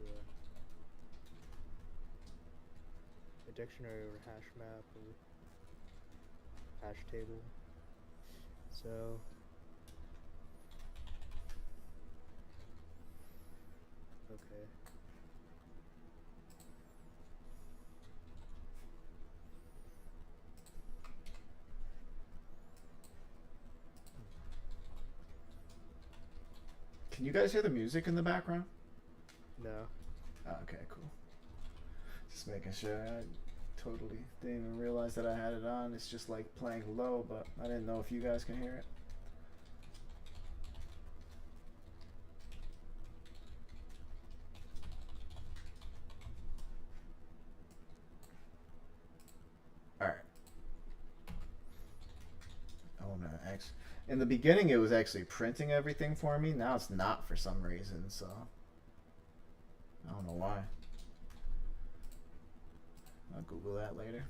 Yeah. A dictionary or hash map or hash table. So okay. Can you guys hear the music in the background? No. Oh, okay, cool. Just making sure. I totally didn't even realize that I had it on. It's just like playing low, but I didn't know if you guys can hear it. Alright. Oh no, in the beginning it was actually printing everything for me. Now it's not for some reason, so I don't know why. I'll Google that later.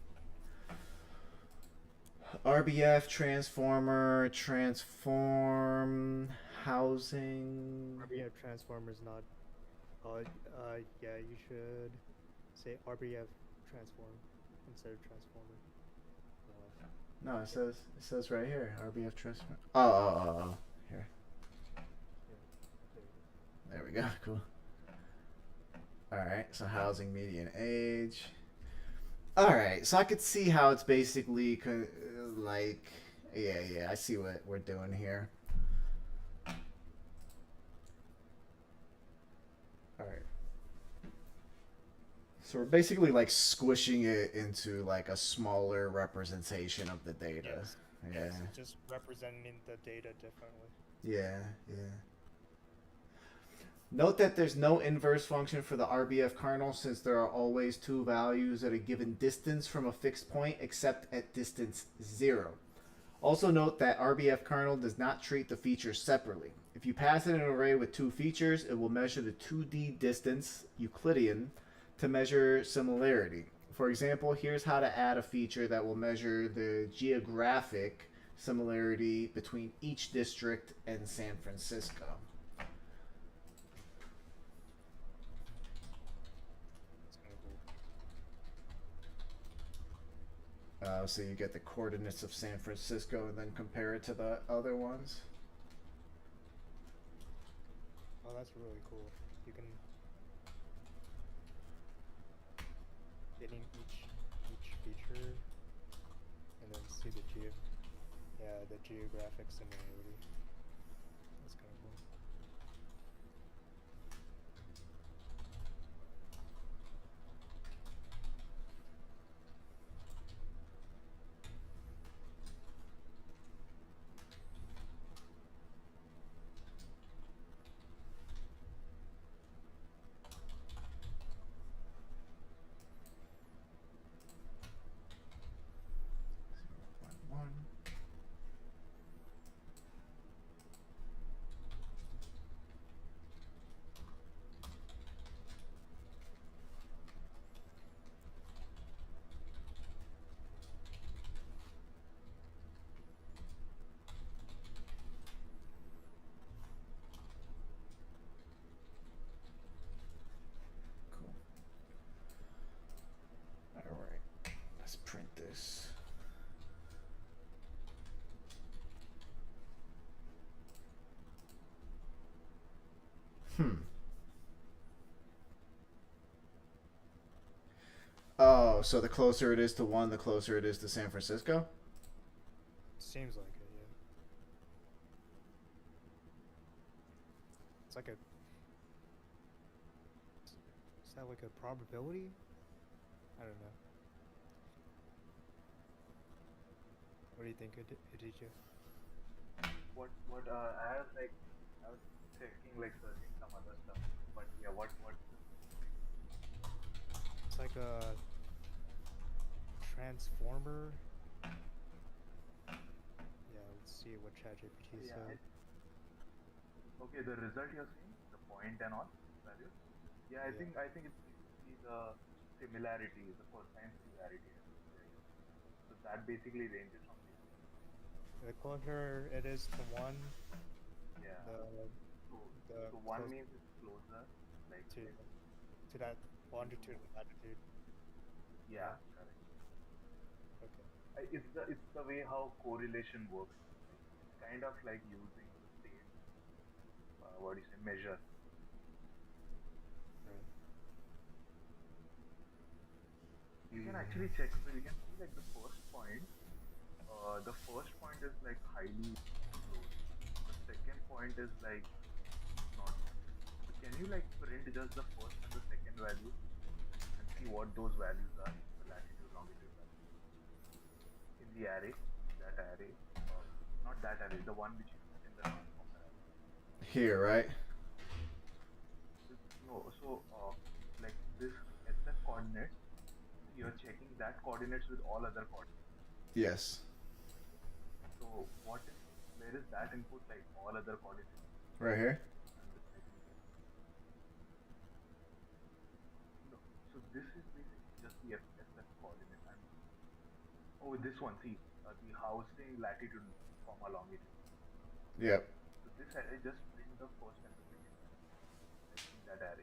RBF, transformer, transform, housing. RBF transformer is not. Yeah, you should say RBF transform instead of transformer. No, it says right here. RBF transform. Oh. Here. There we go. Cool. All right. So housing median age. All right. So I could see how it's basically like, yeah. I see what we're doing here. All right. So we're basically like squishing it into like a smaller representation of the data. Yes. Yeah. Yes, just representing the data differently. Yeah. Note that there's no inverse function for the RBF kernel since there are always two values at a given distance from a fixed point except at distance 0. Also note that RBF kernel does not treat the features separately. If you pass it an array with two features, it will measure the 2D distance, Euclidean, to measure similarity. For example, here's how to add a feature that will measure the geographic similarity between each district and San Francisco. So you get the coordinates of San Francisco and then compare it to the other ones. Oh, that's really cool. You can getting each feature and then see the geographic similarity. That's kind of cool. Alright, let's print this. Oh, so the closer it is to 1, the closer it is to San Francisco? Seems like it, yeah. It's like a... Is that like a probability? I don't know. What do you think, Aditya? I was checking, like, searching some other stuff, but yeah, what? It's like a transformer. Yeah, let's see what ChatGPT Yeah. said. Okay, the result you're seeing, the point and all values. Yeah, I Yeah. think it's basically the similarity, the cosine similarity. So that basically ranges from The closer it is to 1, yeah. So the one close means it's closer, like to that longitude and latitude. yeah, correct. Okay. It's the way how correlation works. It's kind of like using the same what do you say measure. Right. You can actually check. So you can see like the first point. The first point is like highly close. The second point is like not. So can you like print just the first and the second value and see what those values are, the latitude, longitude values in the array, that array, not that array, the one which you put in the transformer array. Here, right? No, so like this SF coordinate, you're checking that coordinates with all other coordinates. Yes. So where is that input, like all other coordinates? Right here? And this checking this. No, so this is basically just the SF coordinate. Oh, this one, see, the housing latitude, comma longitude. Yep. So this array just print the first and the second value, like in that array.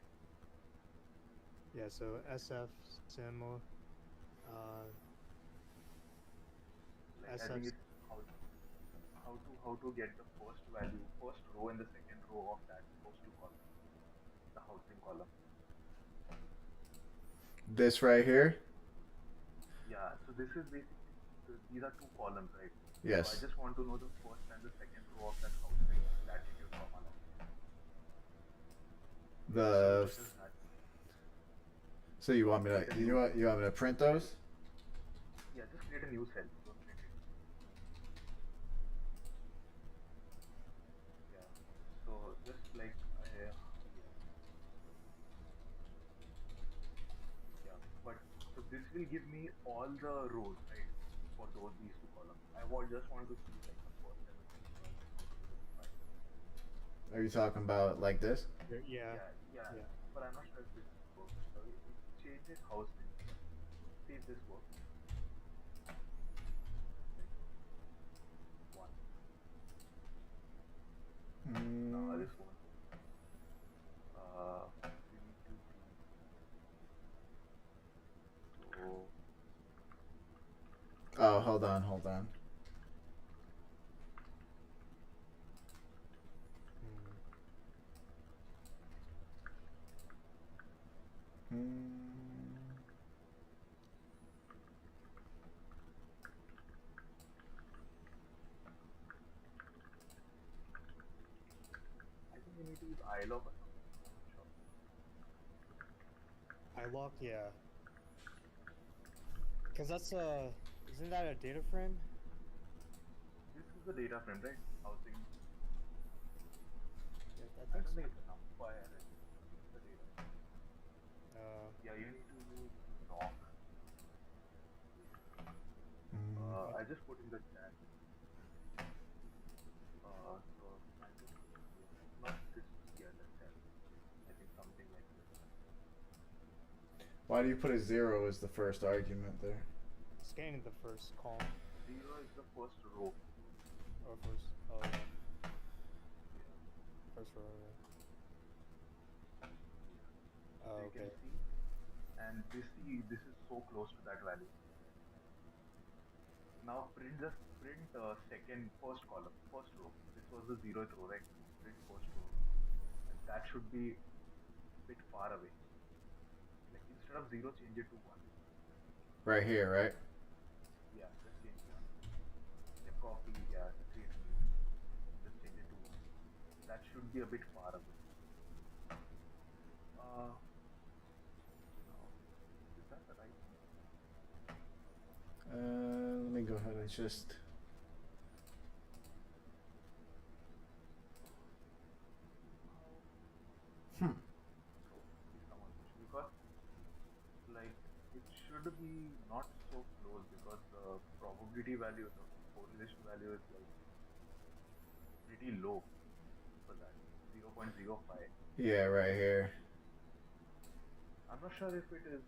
Yeah, so SF sim Like I think it's how to get the first value, first row and the second row of that first two columns, the housing column. This right here? Yeah, so this is basically these are two columns, right? So I Yes. just want to know the first and the second row of that housing latitude, comma, longitude. So The this is that. so you want me to you want me to print those? Yeah, just create a new cell. Don't print it. Yeah. So just like yeah, yeah. But so this will give me all the rows, right? For these two columns. Just want to see like the first and the second row. Like how does it look like? Are you talking about like this? Yeah. Yeah, yeah. Yeah. But I'm not sure if this works. So change it housing. See if this works. Like one. No, Mm. this won't work. We need to do so. Oh, hold on, hold on. Mm. I think we need to use iLog or something. I'm not sure. iLock, yeah. Because that's isn't that a data frame? This is the data frame, right? Housing. Yeah, I I think don't so. think it's a numpy array. It's the data frame. Yeah, you need to use doc. Mm. I just put in the chat. So I just not this. Yeah, the chat. I think something like this. Why do you put a 0 as the first argument there? Scanning the first column 0 is the first row. or first. Oh yeah, Yeah. first row. Yeah. So Oh, you can okay. see, and this is so close to that value. Now print first column, first row. This was the 0th row, right? Print first row. And that should be a bit far away. Like instead of 0, change it to 1. Right here, right? Yeah, just change 1. Yeah, copy, yeah, create a new. Just change it to 1. That should be a bit far away. Now, is that the right one? Let me go ahead and just. Hmm. So, if someone because like it should be not so close because the probability value, the correlation value is like pretty low for that 0.05. Yeah, right here. I'm not sure if it is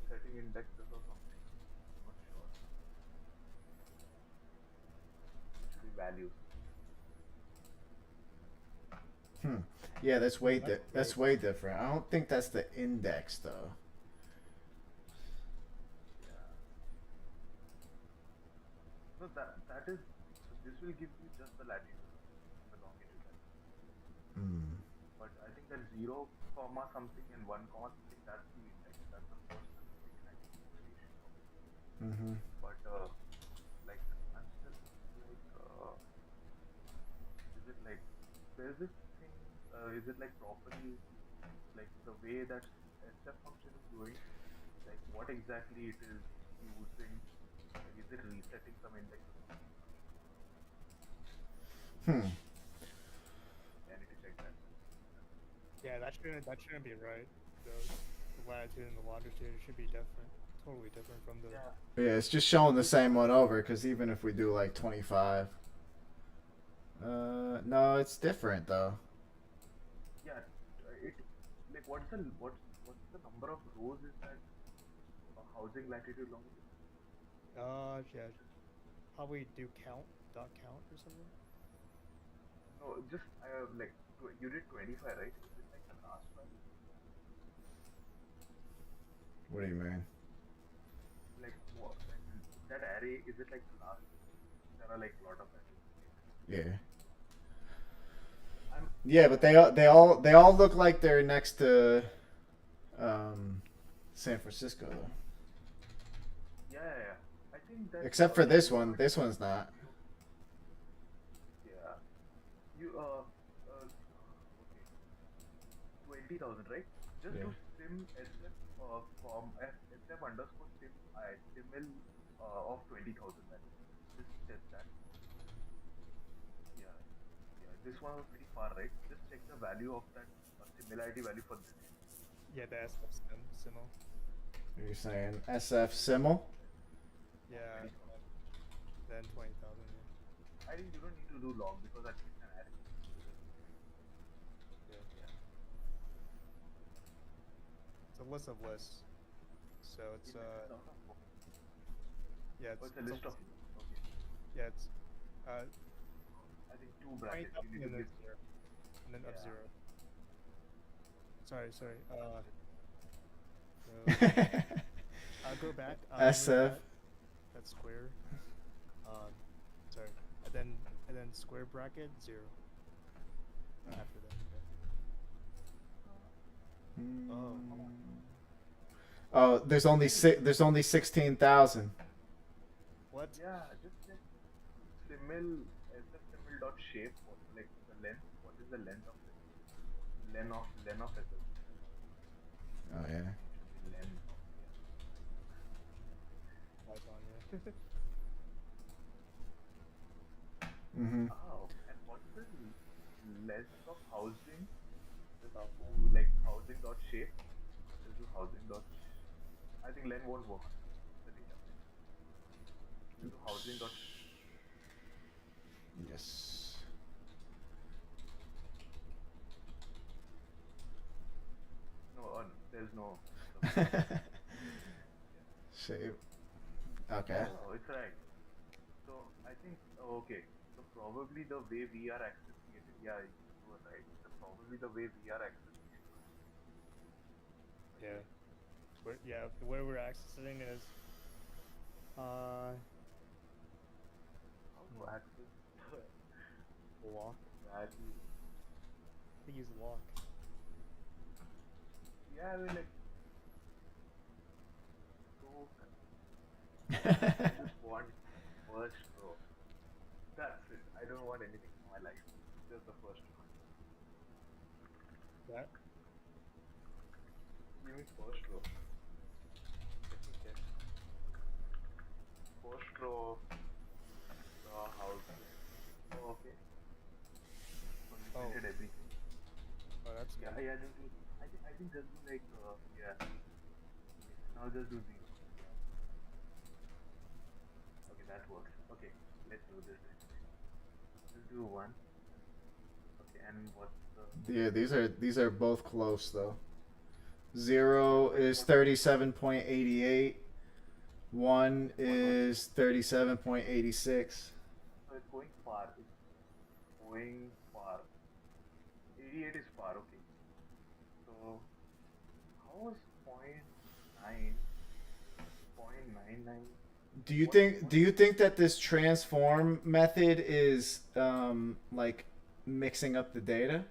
setting indexes or something. I'm not sure. It should be values. Hmm. Yeah, that's way That's that's way different. I don't think that's the index though. Yeah. No, that is. So this will give you just the latitude and the longitude value. Hmm. But I think that 0 comma something and 1 comma something, that's the index. That's the first and the second identification of it. Mm-hmm. But like I'm still like is it like there's this thing is it like properly like the way that SF function is doing, like what exactly it is using, like is it resetting some index or something? I'm not sure. Hmm. Yeah, I need to check that. Yeah, that shouldn't be right. The latitude and the longitude should be different, totally different from the. Yeah, Yeah, it's just showing the same one over. Because even if we do like 25, no, it's different though. yeah. It like what's the number of rows is that housing latitude longitude? Yeah, probably do dot count or something. No, just like you did 25, right? Is it like the last value? What do you mean? Like what? Like that array, is it like class? There are like a lot of arrays. Yeah. I'm Yeah, but they all look like they're next to San Francisco though. yeah. I think that Except for this you one. could This one's not. yeah you okay 20,000, right? Just Yeah. do sim sf com sf underscore sim simil of 20,000 then. Just test that. Yeah, yeah. This one was pretty far, right? Just check the value of that similarity value for this. Yeah, the SF symbol. You're saying SF simul? Yeah, 20,000. then 20,000. Yeah. I think you don't need to do long because that's an array. Yeah. Yeah. It's a list of lists. So it's yeah, Oh, it's a list of. Okay. yeah, it's I think two brackets. You 20,000 need and to then give. zero, and then up Yeah. zero. Sorry. I'll go back. SF. That's square. Sorry. And then square bracket 0. After that. Oh, there's only 16,000. What? Yeah, just check simil sf simil dot shape. Like the length. What is the length of it? Len of sf. Oh yeah. Should be len of Python, yeah. Mhm. Oh, and what's the length of housing? Just like housing dot shape. Just do housing dot. I think len won't work on the data. Just do housing dot. Yes. No, there's no. Shape. Okay. Oh, it's right. So I think okay. So probably the way we are accessing it, yeah, you were right. So probably the way we are accessing it. Yeah. The way we're accessing is How to access lock. value? We use lock. Yeah, I mean like so I just want first row. That's it. I don't want anything in my life. Just the first row. That? Give me first row. Let me check. First row of the house. Oh, okay. So you Oh. printed everything. Oh, that's good. Yeah, just do. I think just do like yeah. Now just do 0. Yeah. Okay, that works. Okay, let's do this. Just do 1. Okay, and what's the? Yeah, these are both close though. 0 is 37.88. 1 is 37.86. So it's going far. It's going far. 88 is far. Okay. So how is 0.9? 0.99. Do you think that this transform method is like mixing up the data?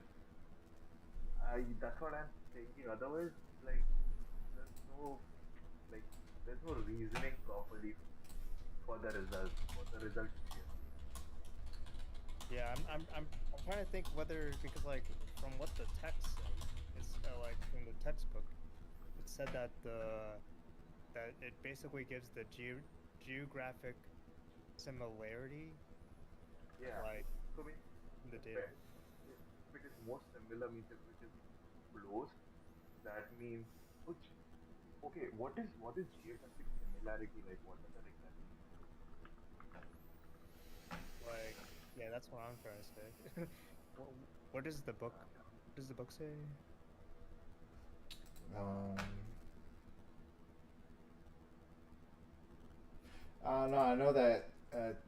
That's what I'm thinking. Otherwise, like, there's no, like, there's no reasoning properly for the results. For the results here. Yeah, I'm trying to think whether, because like from what the text says, it's like from the textbook, it said that that it basically gives the geographic similarity, Yeah. like So I mean, in the data. if it is more similar means if it is close, that means which. Okay, what is geographic similarity like? What does that exactly mean? Like, yeah, that's what I'm trying to say. What does the book? What does the book say? No, I know that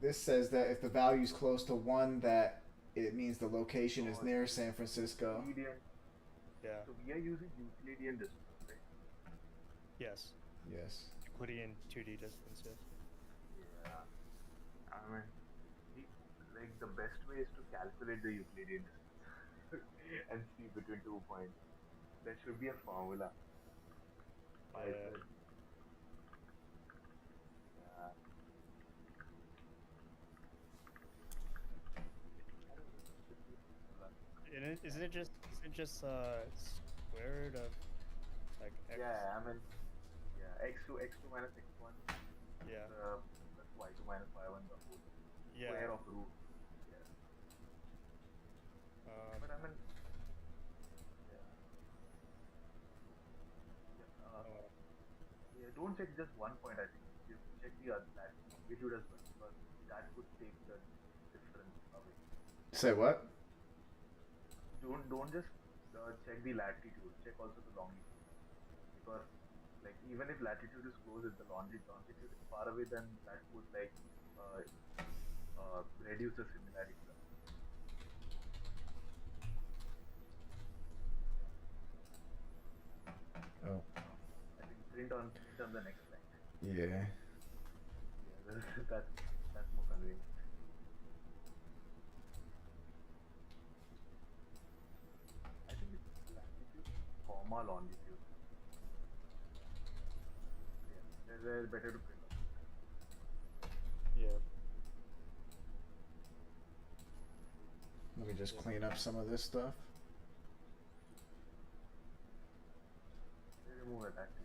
this says that if the value is close to 1, that it means the location is near San Francisco. Euclidean. Yeah. So we are using Euclidean distance, right? Yes. Yes. Euclidean 2D distance. Yes. Yeah. mean, the, like the best way is to calculate the Euclidean distance and see between 2 points. There should be a formula. Pi Yeah. z. Yeah. I don't know. There should be a formula. And isn't it just square root of like x? Yeah, I mean, yeah, x2 minus x1 Yeah. plus y2 minus y1 the whole Yeah. square of root. Yeah. But I mean, yeah. Yeah. Oh, Yeah, don't check just one point. I think you check the other that longitude as well because that could take the difference away. Say what? Don't just check the latitude. Check also the longitude because like even if latitude is close, if the longitude is far away, then that would like uh, reduce the similarity. Oh. I think print on the next line. Yeah. Yeah, that's more convenient. I think it's latitude, comma longitude. Yeah, they're better to print on. yeah. Let me just clean up some of this stuff. They remove it actually.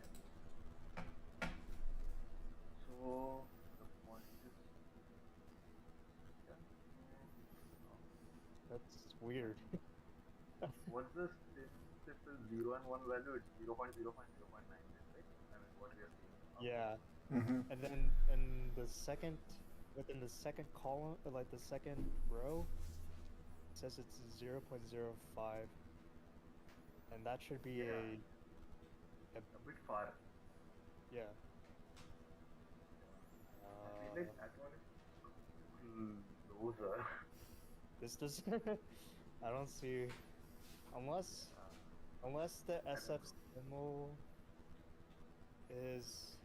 So the point is, yeah. That's weird. What's the simple 0 and 1 value? It's 0 0.0.0.9, right? I mean, what we are seeing. Yeah. Mm-hmm. And then in the second within the second column, or like the second row, it says it's 0.05, and that should be Yeah. a A bit far. yeah. I feel like that one is closer. This does I don't see unless the SF symbol is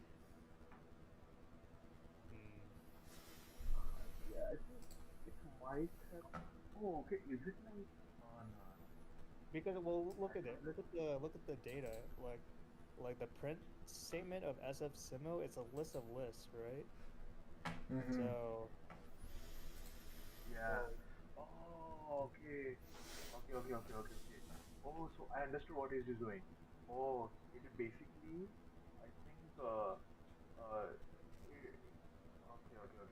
Yeah, I think it might have. Oh, okay. Is it like? Oh, no. because well look at it. Look at the data. Like the print statement of SF symbol, it's a list of lists, right? Mm-hmm. So Yeah. Oh, okay. Okay. Oh, so I understood what he's doing. Oh, it is basically, I think, okay.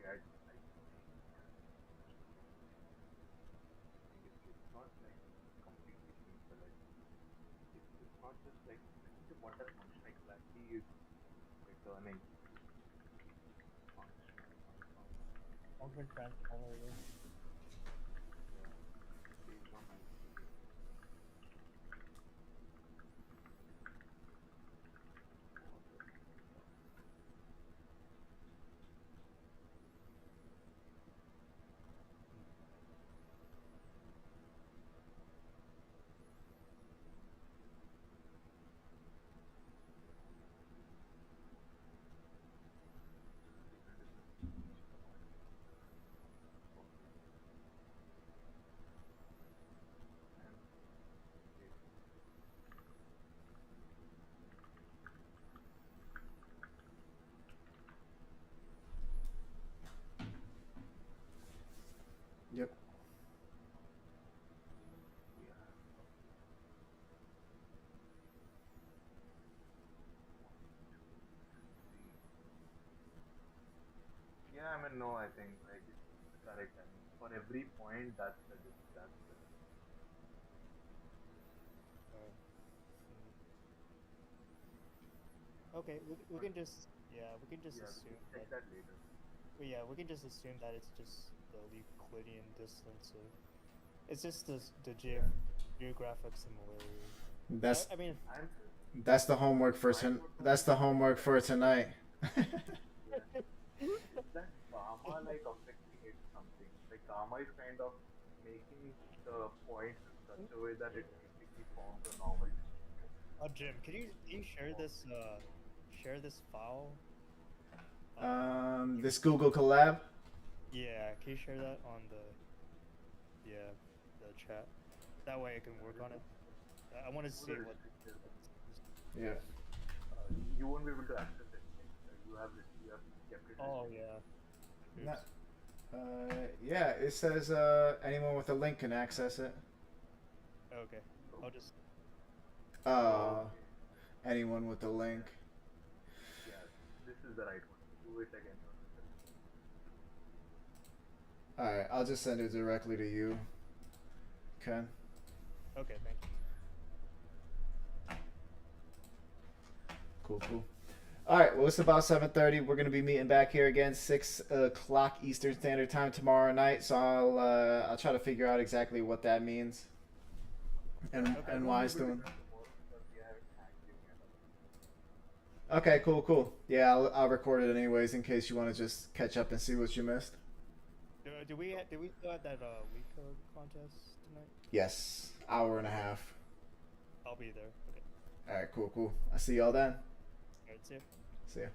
I think it's not like completely simple. It's not just like, I think what that function exactly is returning. Function. function transformer. Yeah. Based on my Yep. Yeah, I mean, no, I think like it's correct. I mean, for every point, that's the Okay, we can just we can just yeah. assume Check that that later. we can just assume that it's just the Euclidean distance of it's just the geographic similarity. That's I mean And that's the homework for that's the homework for tonight. yeah, is that gamma like affecting it something? Like gamma is kind of making the points in such a way that it basically forms a normal distribution. Jim, can you share this file? This Google collab. Yeah, can you share that on the chat? That way I can work on it. I want to see Put a what. restricted, Yeah. you won't be able to access it. You have kept it. Oh yeah. No, Oops. yeah, it says anyone with a link can access it. Okay, I'll just. Anyone with a link. Yeah, this is the right one. Do it again. Alright, I'll just send it directly to you, Ken. Okay, thank you. Cool, cool. All right, well, it's about 7:30. We're gonna be meeting back here again 6 o'clock Eastern Standard Time tomorrow night. So I'll try to figure out exactly what that means and Okay. and why it's doing. We haven't hacked you yet. Okay, cool, cool. Yeah, I'll record it anyways in case you want to just catch up and see what you missed. Do we still have that week code contest tonight? Yes, hour and a half. I'll be there. Okay. All right, cool, cool. I'll see y'all then. Alright, see ya. See ya.